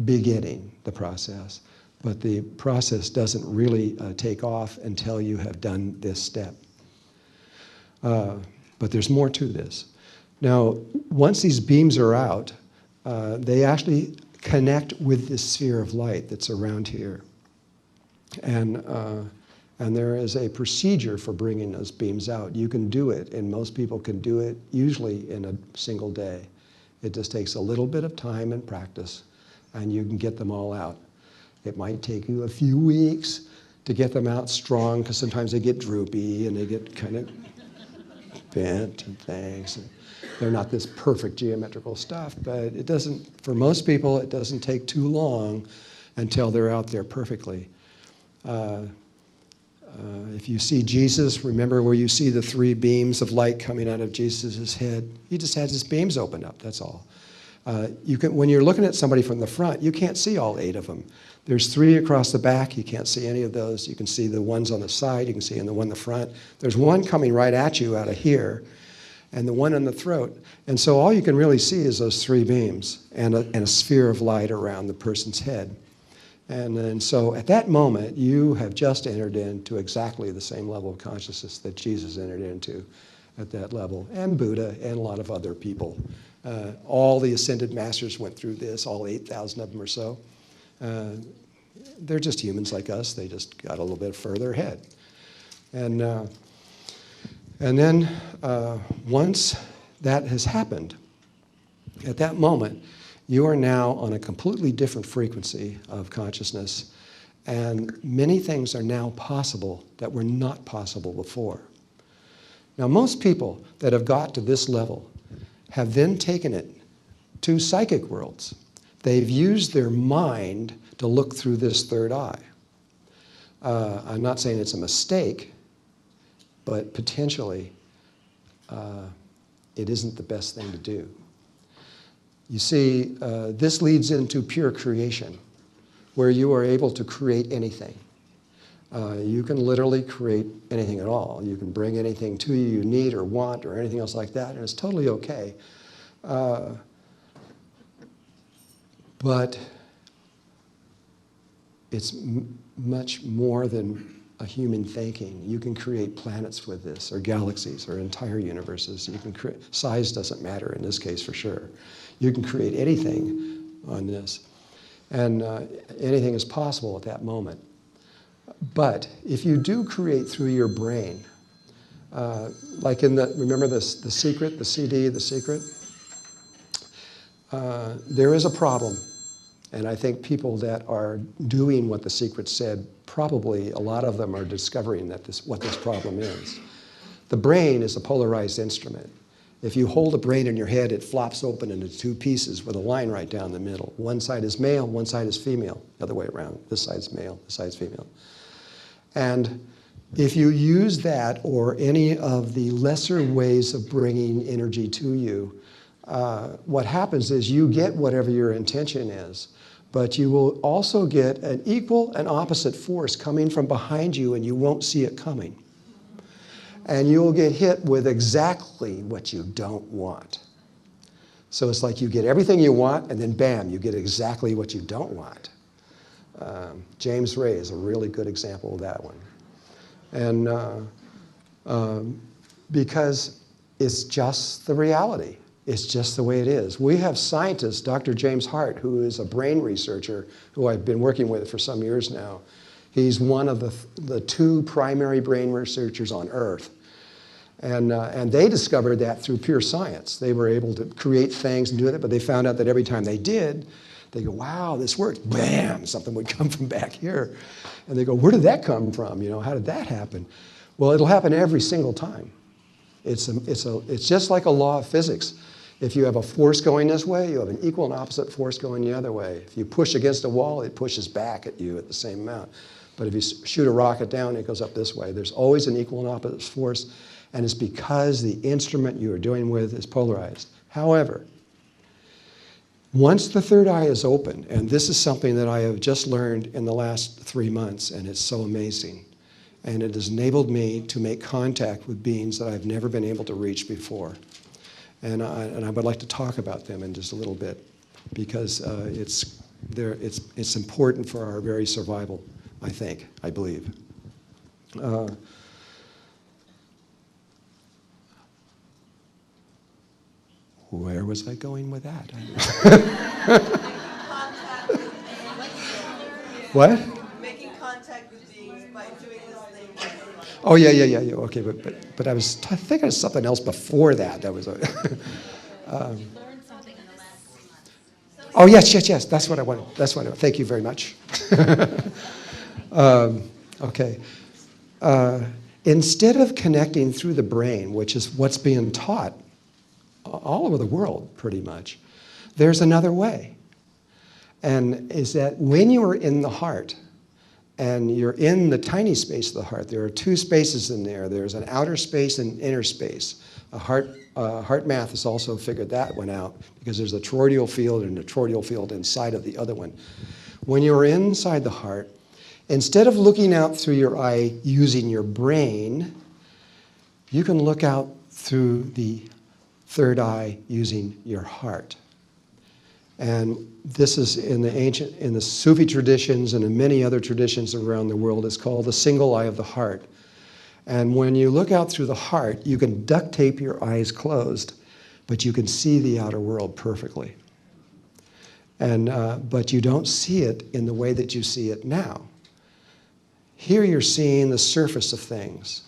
Speaker 1: beginning the process. But the process doesn't really take off until you have done this step. But there's more to this. Now, once these beams are out, they actually connect with this sphere of light that's around here. And there is a procedure for bringing those beams out. You can do it, and most people can do it usually in a single day. It just takes a little bit of time and practice, and you can get them all out. It might take you a few weeks to get them out strong, because sometimes they get droopy and they get kind of bent and things. They're not this perfect geometrical stuff, but it doesn't, for most people, it doesn't take too long until they're out there perfectly. If you see Jesus, remember where you see the 3 beams of light coming out of Jesus' head? He just has his beams opened up, that's all. When you're looking at somebody from the front, you can't see all 8 of them. There's 3 across the back. You can't see any of those. You can see the ones on the side. You can see the one in the front. There's one coming right at you out of here, and the one in the throat. And so all you can really see is those 3 beams and a sphere of light around the person's head. And so at that moment, you have just entered into exactly the same level of consciousness that Jesus entered into at that level, and Buddha and a lot of other people. All the ascended masters went through this, all 8,000 of them or so. They're just humans like us. They just got a little bit further ahead. And then once that has happened, at that moment, you are now on a completely different frequency of consciousness, and many things are now possible that were not possible before. Now, most people that have got to this level have then taken it to psychic worlds. They've used their mind to look through this third eye. I'm not saying it's a mistake, but potentially it isn't the best thing to do. You see, this leads into pure creation, where you are able to create anything. You can literally create anything at all. You can bring anything to you you need or want or anything else like that, and it's totally okay. But it's much more than a human thinking. You can create planets with this, or galaxies, or entire universes. You can create, size doesn't matter in this case for sure. You can create anything on this, and anything is possible at that moment. But if you do create through your brain, like in the, remember The Secret, the CD, The Secret? There is a problem, and I think people that are doing what The Secret said, probably a lot of them are discovering that what this problem is. The brain is a polarized instrument. If you hold a brain in your head, it flops open into 2 pieces with a line right down the middle. One side is male, one side is female. The other way around. This side's male, this side's female. And if you use that or any of the lesser ways of bringing energy to you, what happens is you get whatever your intention is, but you will also get an equal and opposite force coming from behind you, and you won't see it coming. And you'll get hit with exactly what you don't want. So it's like you get everything you want, and then bam, you get exactly what you don't want. James Ray is a really good example of that one. And because it's just the reality. It's just the way it is. We have scientists, Dr. James Hart, who is a brain researcher, who I've been working with for some years now. He's one of the 2 primary brain researchers on Earth. And they discovered that through pure science. They were able to create things and do it, but they found out that every time they did, they go, wow, this worked. Bam, something would come from back here. And they go, where did that come from? You know, how did that happen? Well, it'll happen every single time. It's just like a law of physics. If you have a force going this way, you have an equal and opposite force going the other way. If you push against a wall, it pushes back at you at the same amount. But if you shoot a rocket down, it goes up this way. There's always an equal and opposite force, and it's because the instrument you are dealing with is polarized. However, once the third eye is open, and this is something that I have just learned in the last 3 months, and it's so amazing, and it has enabled me to make contact with beings that I've never been able to reach before. And I would like to talk about them in just a little bit, because it's important for our very survival, I believe. Where was I going with that? What?
Speaker 3: Making contact with beings by doing this thing.
Speaker 1: Oh, yeah. Okay, but I was thinking of something else before that. That was
Speaker 2: You learned something in the last 3 months.
Speaker 1: oh, yes. That's what I wanted. Thank you very much. Okay. Instead of connecting through the brain, which is what's being taught all over the world pretty much, there's another way. And is that when you are in the heart, and you're in the tiny space of the heart, there are two spaces in there. There's an outer space and inner space. Heart math has also figured that one out because there's a toroidal field and a toroidal field inside of the other one. When you're inside the heart, instead of looking out through your eye using your brain, you can look out through the third eye using your heart. And this is in the Sufi traditions and in many other traditions around the world. It's called the single eye of the heart. And when you look out through the heart, you can duct tape your eyes closed, but you can see the outer world perfectly. And, but you don't see it in the way that you see it now. Here you're seeing the surface of things.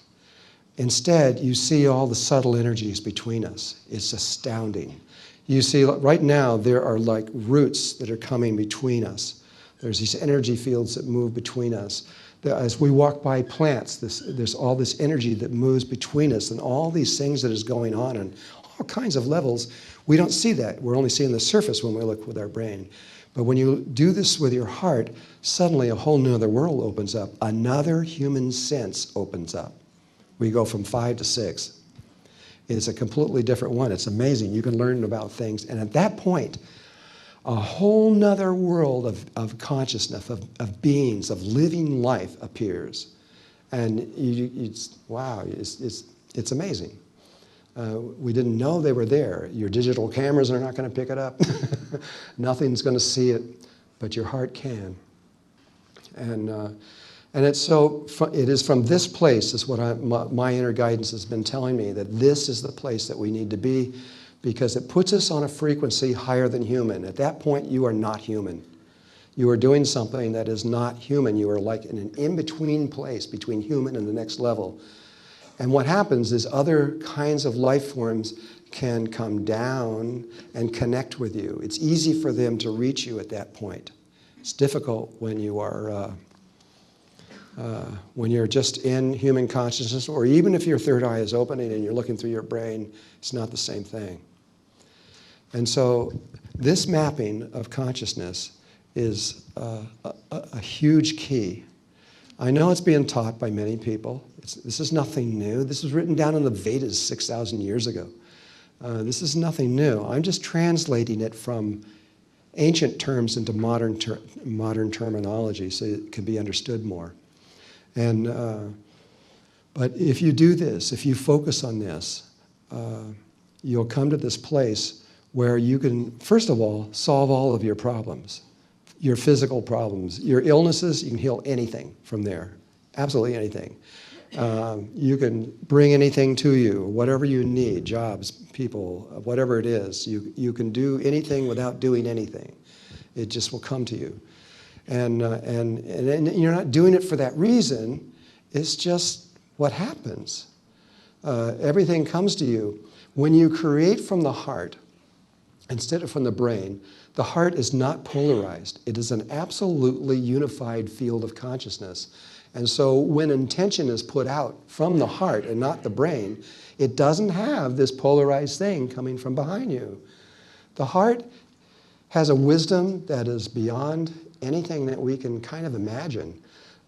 Speaker 1: Instead, you see all the subtle energies between us. It's astounding. You see, right now, there are like roots that are coming between us. There's these energy fields that move between us. As we walk by plants, there's all this energy that moves between us and all these things that is going on all kinds of levels. We don't see that. We're only seeing the surface when we look with our brain. But when you do this with your heart, suddenly a whole nother world opens up. Another human sense opens up. We go from 5 to 6. It's a completely different one. It's amazing. You can learn about things. And at that point, a whole nother world of consciousness, of beings, of living life appears. And wow, it's amazing. We didn't know they were there. Your digital cameras are not going to pick it up. Nothing's going to see it, but your heart can. And it's so, it is from this place, is what my inner guidance has been telling me, that this is the place that we need to be, because it puts us on a frequency higher than human. At that point, you are not human. You are doing something that is not human. You are like in an in-between place between human and the next level. And what happens is other kinds of life forms can come down and connect with you. It's easy for them to reach you at that point. It's difficult when you are when you're just in human consciousness, or even if your third eye is opening and you're looking through your brain, it's not the same thing. And so this mapping of consciousness is a huge key. I know it's being taught by many people. This is nothing new. This was written down in the Vedas 6,000 years ago. This is nothing new. I'm just translating it from ancient terms into modern terminology so it can be understood more. And, but if you do this, if you focus on this, you'll come to this place where you can, first of all, solve all of your problems, your physical problems, your illnesses. You can heal anything from there, absolutely anything. You can bring anything to you, whatever you need, jobs, people, whatever it is. You can do anything without doing anything. It just will come to you. And you're not doing it for that reason. It's just what happens. Everything comes to you. When you create from the heart, instead of from the brain, the heart is not polarized. It is an absolutely unified field of consciousness. And so when intention is put out from the heart and not the brain, it doesn't have this polarized thing coming from behind you. The heart has a wisdom that is beyond anything that we can kind of imagine.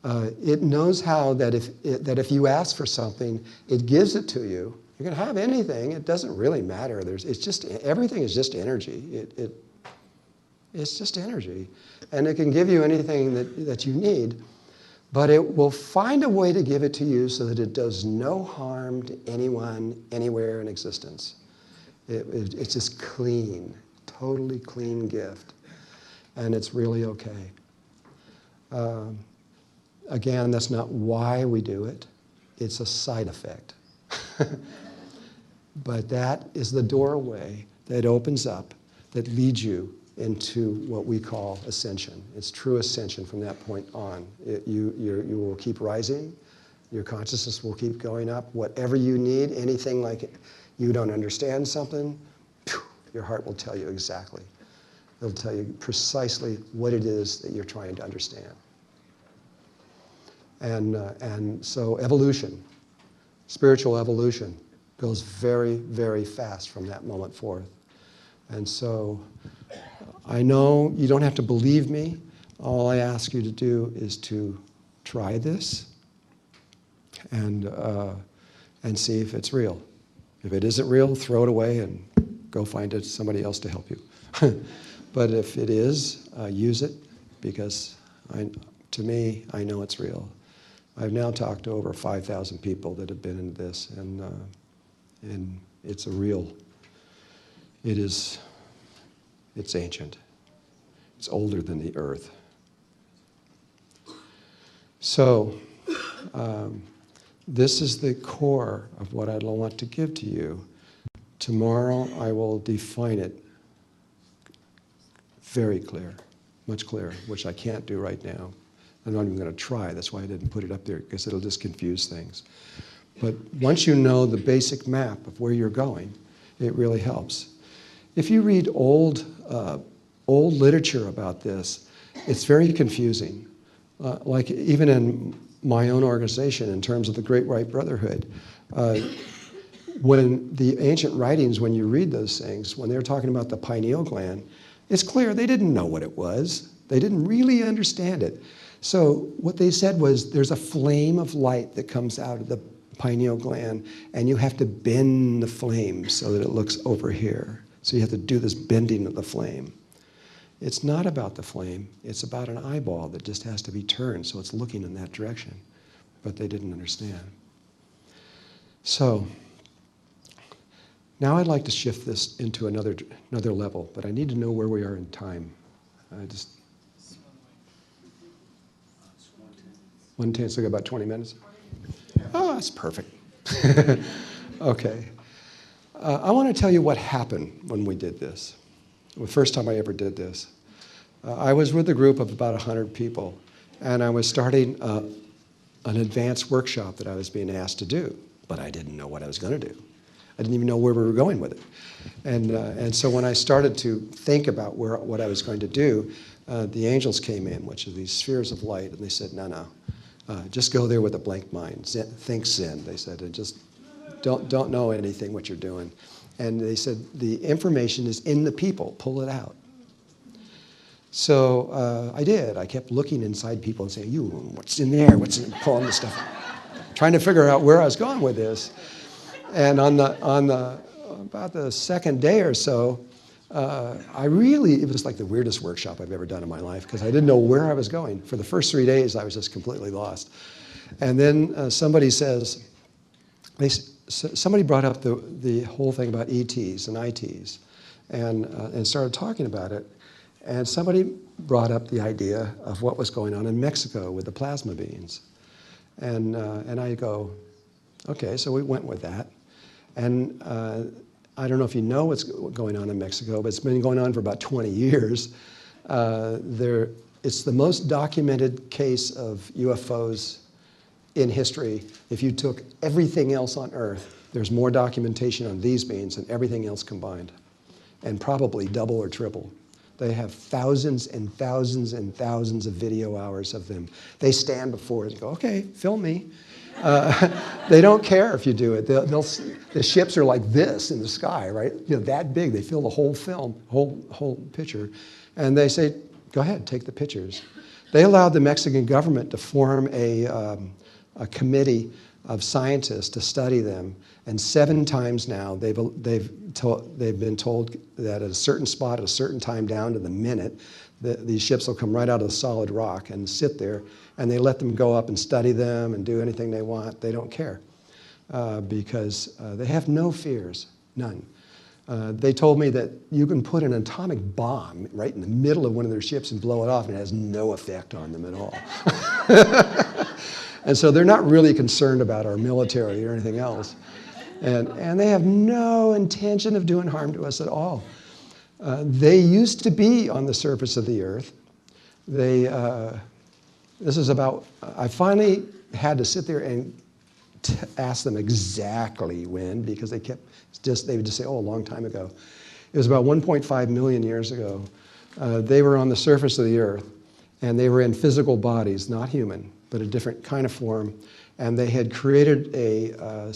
Speaker 1: It knows how that if you ask for something, it gives it to you. You can have anything. It doesn't really matter. It's just, everything is just energy. It's just energy. And it can give you anything that you need, but it will find a way to give it to you so that it does no harm to anyone, anywhere in existence. It's just clean, totally clean gift. And it's really okay. Again, that's not why we do it. It's a side effect. But that is the doorway that opens up, that leads you into what we call ascension. It's true ascension from that point on. You will keep rising. Your consciousness will keep going up. Whatever you need, anything like you don't understand something, your heart will tell you exactly. It'll tell you precisely what it is that you're trying to understand. And so evolution, spiritual evolution goes very, very fast from that moment forth. And so I know you don't have to believe me. All I ask you to do is to try this and see if it's real. If it isn't real, throw it away and go find somebody else to help you. But if it is, use it, because to me, I know it's real. I've now talked to over 5,000 people that have been in this, and it's it's ancient. It's older than the earth. So, this is the core of what I want to give to you. Tomorrow I will define it very clear, much clearer, which I can't do right now. I'm not even going to try. That's why I didn't put it up there, because it'll just confuse things. But once you know the basic map of where you're going, it really helps. If you read old literature about this, it's very confusing. Like even in my own organization, in terms of the Great White Brotherhood, when the ancient writings, when you read those things, when they're talking about the pineal gland, it's clear they didn't know what it was. They didn't really understand it. So what they said was, there's a flame of light that comes out of the pineal gland, and you have to bend the flame so that it looks over here. So you have to do this bending of the flame. It's not about the flame. It's about an eyeball that just has to be turned so it's looking in that direction. But they didn't understand. So now I'd like to shift this into another level, but I need to know where we are in time. 1:10, so we got about 20 minutes? Oh, that's perfect. Okay. I want to tell you what happened when we did this. The first time I ever did this. I was with a group of about 100 people, and I was starting an advanced workshop that I was being asked to do, but I didn't know what I was going to do. I didn't even know where we were going with it. And so when I started to think about what I was going to do, the angels came in, which are these spheres of light, and they said, no, just go there with a blank mind. Think Zen, they said, and just don't know anything what you're doing. And they said, the information is in the people, pull it out. So I did. I kept looking inside people and saying, what's in there? What's in, pulling the stuff out. Trying to figure out where I was going with this. And on about the second day or so, it was like the weirdest workshop I've ever done in my life, because I didn't know where I was going. For the first 3 days, I was just completely lost. And then somebody brought up the whole thing about ETs and ITs, and started talking about it. And somebody brought up the idea of what was going on in Mexico with the plasma beings. And I go, okay, so we went with that. And I don't know if you know what's going on in Mexico, but it's been going on for about 20 years. It's the most documented case of UFOs in history. If you took everything else on Earth, there's more documentation on these beings than everything else combined, and probably double or triple. They have thousands and thousands and thousands of video hours of them. They stand before it and go, okay, film me. They don't care if you do it. The ships are like this in the sky, right? That big. They fill the whole film, whole picture. And they say, go ahead, take the pictures. They allowed the Mexican government to form a committee of scientists to study them. And 7 times now, they've been told that at a certain spot, at a certain time down to the minute, these ships will come right out of the solid rock and sit there, and they let them go up and study them and do anything they want. They don't care because they have no fears, none. They told me that you can put an atomic bomb right in the middle of one of their ships and blow it off, and it has no effect on them at all. And so they're not really concerned about our military or anything else. And they have no intention of doing harm to us at all. They used to be on the surface of the earth. I finally had to sit there and ask them exactly when, because they would just say, oh, a long time ago. It was about 1.5 million years ago. They were on the surface of the earth, and they were in physical bodies, not human, but a different kind of form. And they had created a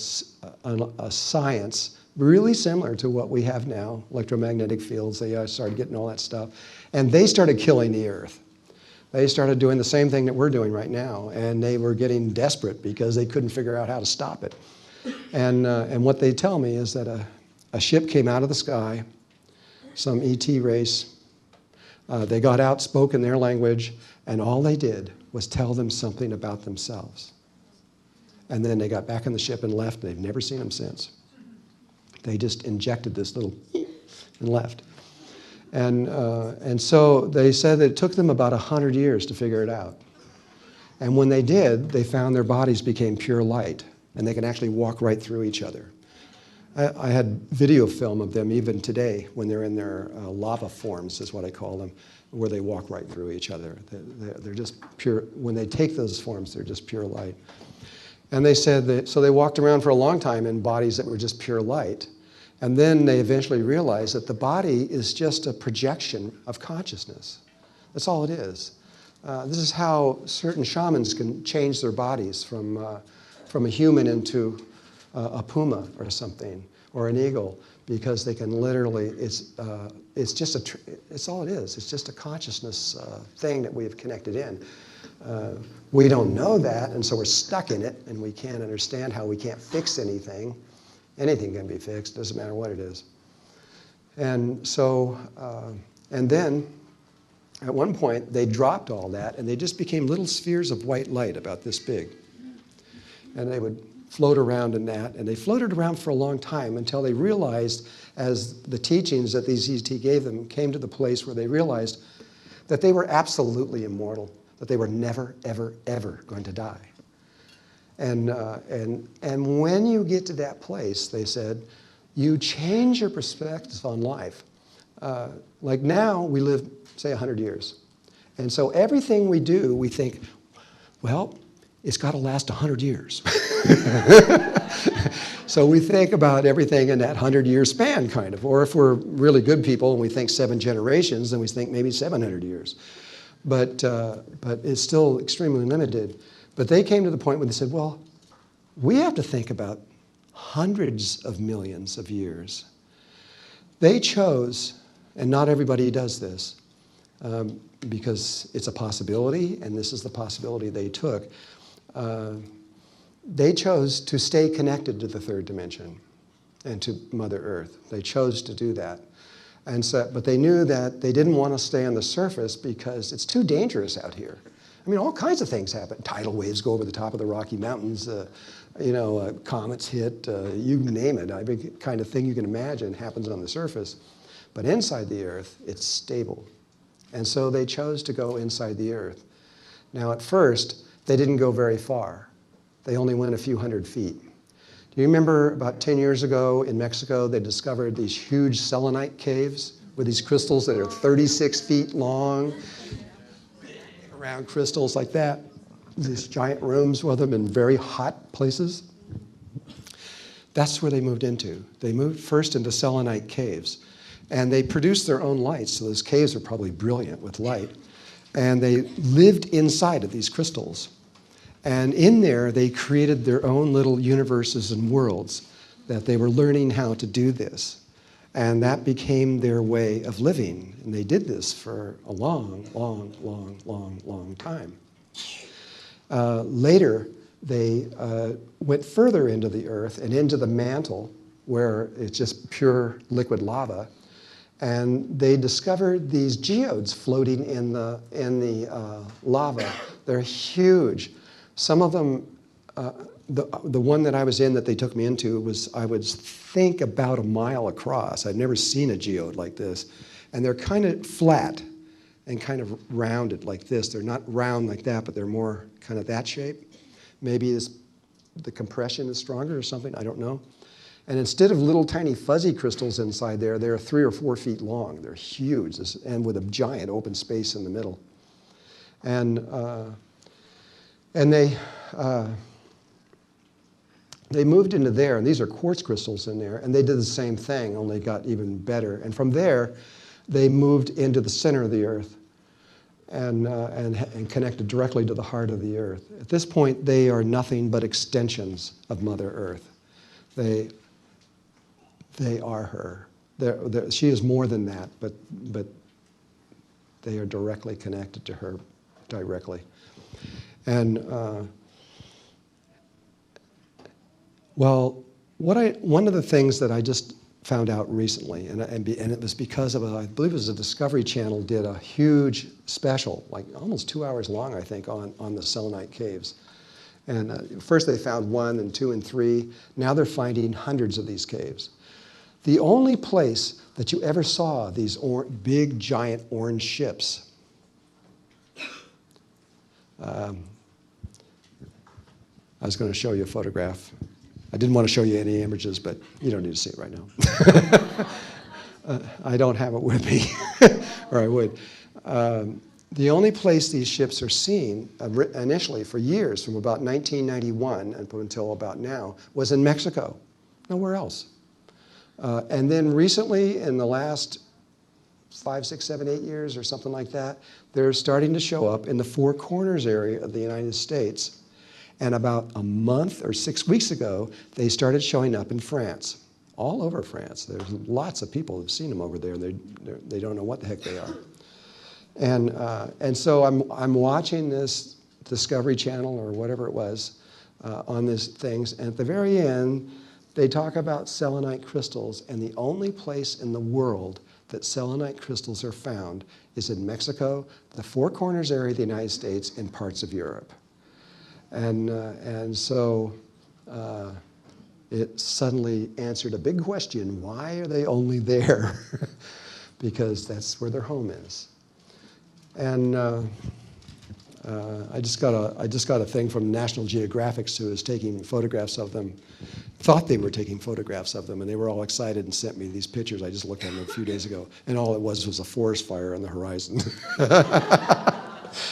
Speaker 1: science really similar to what we have now, electromagnetic fields. They started getting all that stuff. And they started killing the Earth. They started doing the same thing that we're doing right now, and they were getting desperate because they couldn't figure out how to stop it. And what they tell me is that a ship came out of the sky, some ET race. They got out, spoke in their language, and all they did was tell them something about themselves. And then they got back on the ship and left, and they've never seen them since. They just injected this little and left. And so they said that it took them about 100 years to figure it out. And when they did, they found their bodies became pure light, and they can actually walk right through each other. I had video film of them even today when they're in their lava forms, is what I call them, where they walk right through each other. They're just pure. When they take those forms, they're just pure light. And they said that, so they walked around for a long time in bodies that were just pure light. And then they eventually realized that the body is just a projection of consciousness. That's all it is. This is how certain shamans can change their bodies from a human into a puma or something, or an eagle, because they can literally, it's all it is. It's just a consciousness thing that we've connected in. We don't know that, and so we're stuck in it, and we can't understand how we can't fix anything. Anything can be fixed, doesn't matter what it is. And so, and then at one point they dropped all that and they just became little spheres of white light about this big. And they would float around in that, and they floated around for a long time until they realized, as the teachings that these ET gave them came to the place where they realized that they were absolutely immortal, that they were never, ever, ever going to die. And when you get to that place, they said, you change your perspective on life. Like now, we live, say, 100 years. And so everything we do, we think, well, it's got to last 100 years. So we think about everything in that 100-year span, kind of. Or if we're really good people and we think 7 generations, then we think maybe 700 years. But it's still extremely limited. But they came to the point where they said, well, we have to think about hundreds of millions of years. They chose, and not everybody does this, because it's a possibility, and this is the possibility they took. They chose to stay connected to the third dimension and to Mother Earth. They chose to do that. And so, but they knew that they didn't want to stay on the surface because it's too dangerous out here. I mean, all kinds of things happen. Tidal waves go over the top of the Rocky Mountains. Comets hit. You name it. Every kind of thing you can imagine happens on the surface. But inside the Earth, it's stable. And so they chose to go inside the Earth. Now, at first, they didn't go very far. They only went a few hundred feet. Do you remember about 10 years ago in Mexico, they discovered these huge selenite caves with these crystals that are 36 feet long? Round crystals like that, these giant rooms with them in very hot places. That's where they moved into. They moved first into selenite caves, and they produced their own lights, so those caves are probably brilliant with light. And they lived inside of these crystals. And in there, they created their own little universes and worlds that they were learning how to do this. And that became their way of living. And they did this for a long, long, long, long, long time. Later, they went further into the Earth and into the mantle, where it's just pure liquid lava. And they discovered these geodes floating in the lava. They're huge. Some of them, the one that I was in that they took me into was, I would think, about a mile across. I'd never seen a geode like this. And they're kind of flat and kind of rounded like this. They're not round like that, but they're more kind of that shape. Maybe the compression is stronger or something, I don't know. And instead of little tiny fuzzy crystals inside there, they're 3 or 4 feet long. They're huge, and with a giant open space in the middle. And they moved into there, and these are quartz crystals in there, and they did the same thing, only got even better. And from there, they moved into the center of the Earth. and connected directly to the heart of the earth. At this point, they are nothing but extensions of Mother Earth. They are her. She is more than that, but they are directly connected to her, directly. And well, one of the things that I just found out recently, and it was because of I believe it was a Discovery Channel did a huge special, like almost 2 hours long, I think, on the selenite caves. And first they found 1 and 2 and 3. Now they're finding hundreds of these caves. The only place that you ever saw these big, giant orange ships, I was going to show you a photograph. I didn't want to show you any images, but you don't need to see it right now. I don't have it with me, or I would. The only place these ships are seen initially for years, from about 1991 until about now, was in Mexico. Nowhere else. And then recently, in the last 5, 6, 7, 8 years or something like that, they're starting to show up in the Four Corners area of the United States. And about a month or 6 weeks ago, they started showing up in France, all over France. There's lots of people who've seen them over there. They don't know what the heck they are. And so I'm watching this Discovery Channel or whatever it was on these things. And at the very end, they talk about selenite crystals. And the only place in the world that selenite crystals are found is in Mexico, the Four Corners area of the United States, and parts of Europe. And so it suddenly answered a big question: why are they only there? Because that's where their home is. And I just got a thing from National Geographic, who was taking photographs of them. Thought they were taking photographs of them, and they were all excited and sent me these pictures. I just looked at them a few days ago, and all it was a forest fire on the horizon.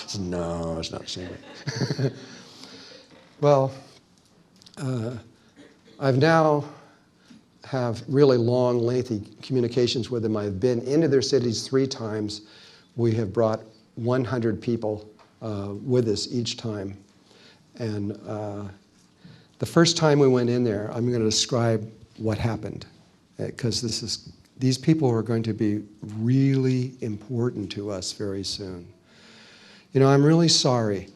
Speaker 1: So, no, it's not the same way. Well, I've now have really long, lengthy communications with them. I've been into their cities 3 times. We have brought 100 people with us each time. And the first time we went in there, I'm going to describe what happened, because these people are going to be really important to us very soon. You know, I'm really sorry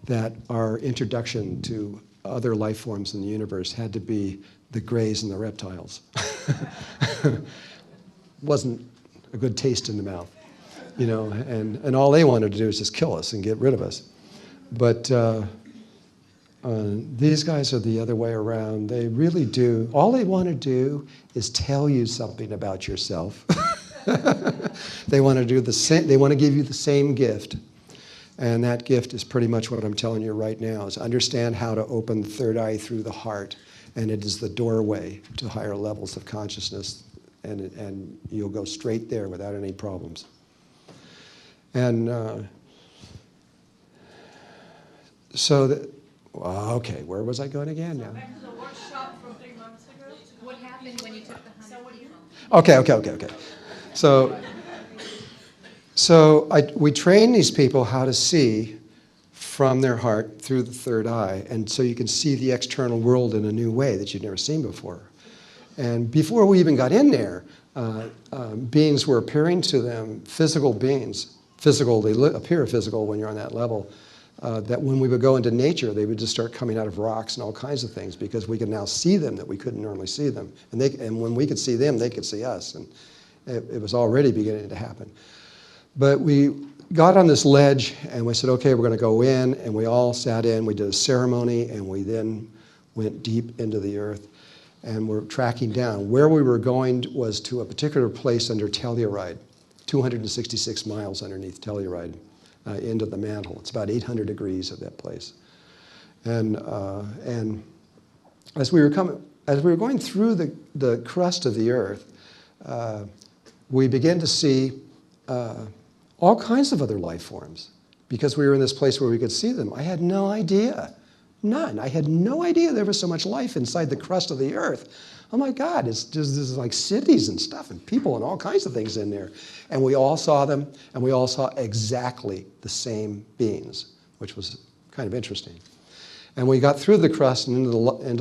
Speaker 1: that our introduction to other life forms in the universe had to be the grays and the reptiles. Wasn't a good taste in the mouth, you know, and all they wanted to do is just kill us and get rid of us. But these guys are the other way around. They really do. All they want to do is tell you something about yourself. They want to do the same. They want to give you the same gift. And that gift is pretty much what I'm telling you right now, is understand how to open the third eye through the heart. And it is the doorway to higher levels of consciousness. And you'll go straight there without any problems. And okay, where was I going again now?
Speaker 3: Back to the workshop from 3 months ago.
Speaker 2: What happened when you took the 100 people?
Speaker 1: Okay. So we train these people how to see from their heart through the third eye, and so you can see the external world in a new way that you've never seen before. And before we even got in there, beings were appearing to them, physical beings. Physical, they appear physical when you're on that level. That when we would go into nature, they would just start coming out of rocks and all kinds of things, because we could now see them that we couldn't normally see them. And when we could see them, they could see us. And it was already beginning to happen. But we got on this ledge and we said, okay, we're going to go in. And we all sat in. We did a ceremony, and we then went deep into the earth. And we're tracking down. Where we were going was to a particular place under Telluride, 266 miles underneath Telluride. Into the mantle. It's about 800 degrees of that place. And as we were going through the crust of the earth, we began to see all kinds of other life forms, because we were in this place where we could see them. I had no idea None. I had no idea there was so much life inside the crust of the earth. Oh my God, it's just there's like cities and stuff and people and all kinds of things in there. And we all saw them, and we all saw exactly the same beings, which was kind of interesting. And we got through the crust and into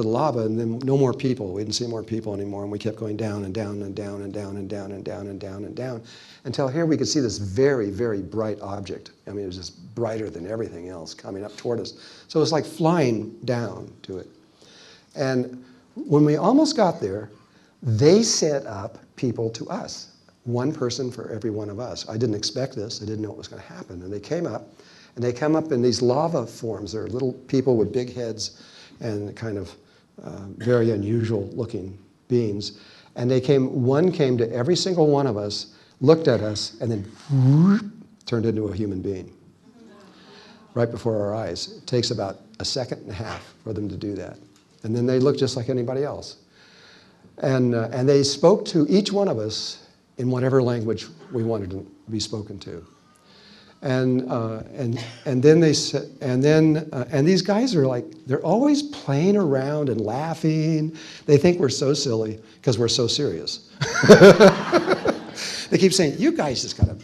Speaker 1: the lava, and then no more people. We didn't see more people anymore, and we kept going down and down and down and down and down and down and down and down until here we could see this very, very bright object. I mean, it was just brighter than everything else coming up toward us. So it was like flying down to it. And when we almost got there, they set up people to us, one person for every one of us. I didn't expect this. I didn't know what was going to happen. And they came up. And they come up in these lava forms. They're little people with big heads and kind of very unusual looking beings. And one came to every single one of us, looked at us, and then turned into a human being right before our eyes. It takes about a second and a half for them to do that. And then they look just like anybody else. And they spoke to each one of us in whatever language we wanted to be spoken to. And then they said, and these guys are like, they're always playing around and laughing. They think we're so silly because we're so serious. They keep saying, you guys just gotta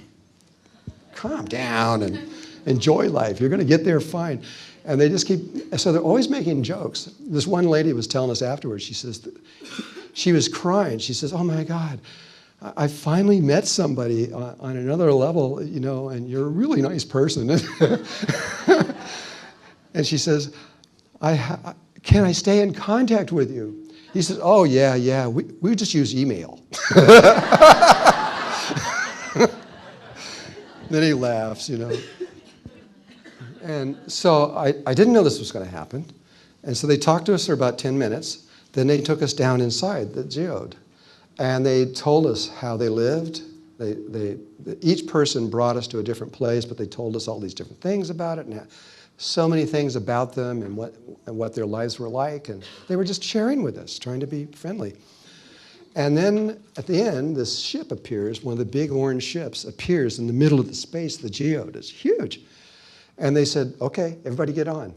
Speaker 1: calm down and enjoy life. You're gonna get there fine. And they just keep, so they're always making jokes. This one lady was telling us afterwards, she says, she was crying. She says, oh my God, I finally met somebody on another level, you know, and you're a really nice person. And she says, can I stay in contact with you? He says, oh, yeah, we just use email. Then he laughs, you know. And so I didn't know this was going to happen. And so they talked to us for about 10 minutes. Then they took us down inside the geode. And they told us how they lived. Each person brought us to a different place, but they told us all these different things about it, and so many things about them and what their lives were like. And they were just sharing with us, trying to be friendly. And then at the end, this ship appears, one of the big orange ships appears in the middle of the space, the geode. It's huge. And they said, okay, everybody get on.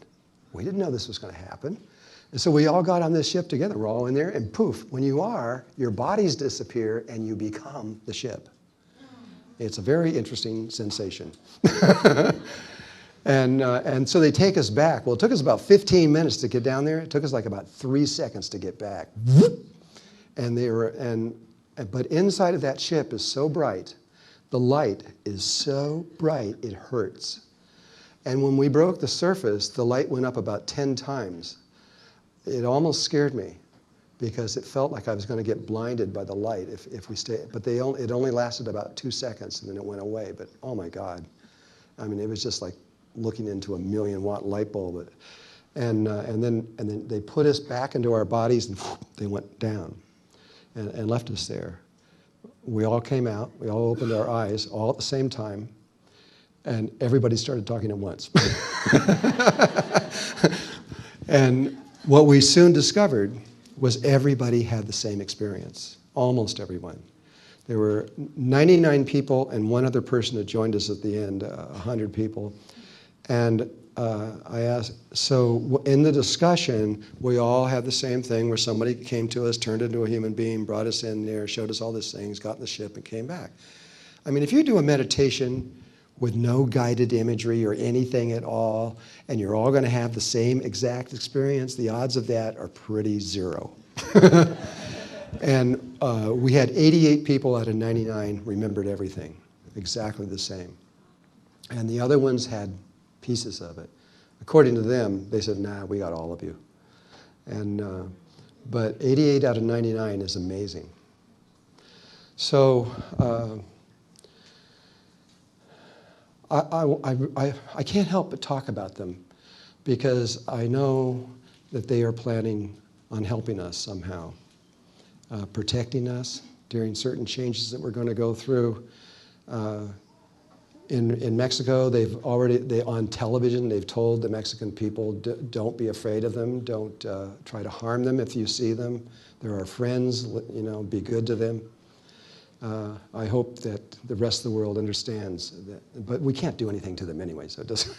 Speaker 1: We didn't know this was going to happen. And so we all got on this ship together. We're all in there, and poof, when you are, your bodies disappear and you become the ship. It's a very interesting sensation. And so they take us back. Well, it took us about 15 minutes to get down there. It took us like about 3 seconds to get back. But inside of that ship is so bright. The light is so bright, it hurts. And when we broke the surface, the light went up about 10 times. It almost scared me because it felt like I was going to get blinded by the light if we stayed. But it only lasted about 2 seconds, and then it went away. But oh my God, I mean, it was just like looking into a 1,000,000-watt light bulb. And then they put us back into our bodies, and they went down and left us there. We all came out. We all opened our eyes all at the same time, and everybody started talking at once. And what we soon discovered was everybody had the same experience, almost everyone. There were 99 people and one other person that joined us at the end, 100 people. And I asked, so in the discussion, we all had the same thing where somebody came to us, turned into a human being, brought us in there, showed us all these things, got in the ship and came back. I mean, if you do a meditation with no guided imagery or anything at all, and you're all going to have the same exact experience, the odds of that are pretty zero. And we had 88 people out of 99 remembered everything, exactly the same. And the other ones had pieces of it. According to them, they said, nah, we got all of you. And, but 88 out of 99 is amazing. So, I can't help but talk about them because I know that they are planning on helping us somehow, protecting us during certain changes that we're going to go through. In Mexico, on television, they've told the Mexican people, don't be afraid of them, don't try to harm them if you see them. They're our friends, you know, be good to them. I hope that the rest of the world understands that, but we can't do anything to them anyway, so it doesn't.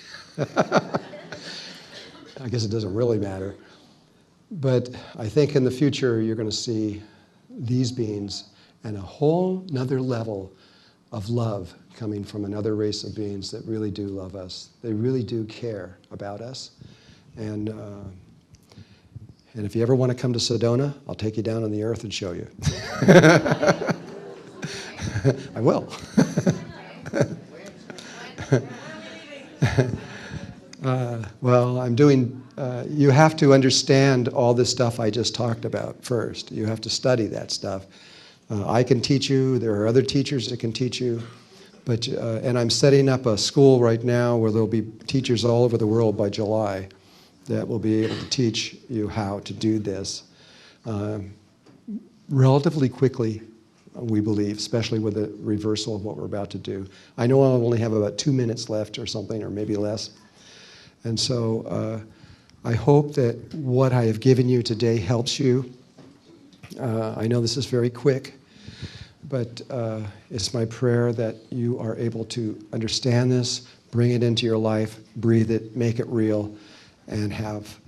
Speaker 1: I guess it doesn't really matter. But I think in the future, you're going to see these beings and a whole nother level of love coming from another race of beings that really do love us. They really do care about us. And if you ever want to come to Sedona, I'll take you down on the earth and show you. I will. Well, I'm doing, you have to understand all this stuff I just talked about first. You have to study that stuff. I can teach you, there are other teachers that can teach you, but, and I'm setting up a school right now where there'll be teachers all over the world by July that will be able to teach you how to do this relatively quickly, we believe, especially with the reversal of what we're about to do. I know I'll only have about 2 minutes left or something, or maybe less. And so I hope that what I have given you today helps you. I know this is very quick, but it's my prayer that you are able to understand this, bring it into your life, breathe it, make it real, and have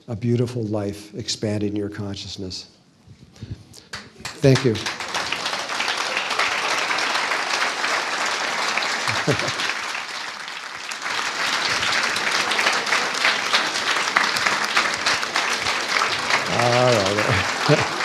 Speaker 1: a beautiful life expanding your consciousness. Thank you. All right.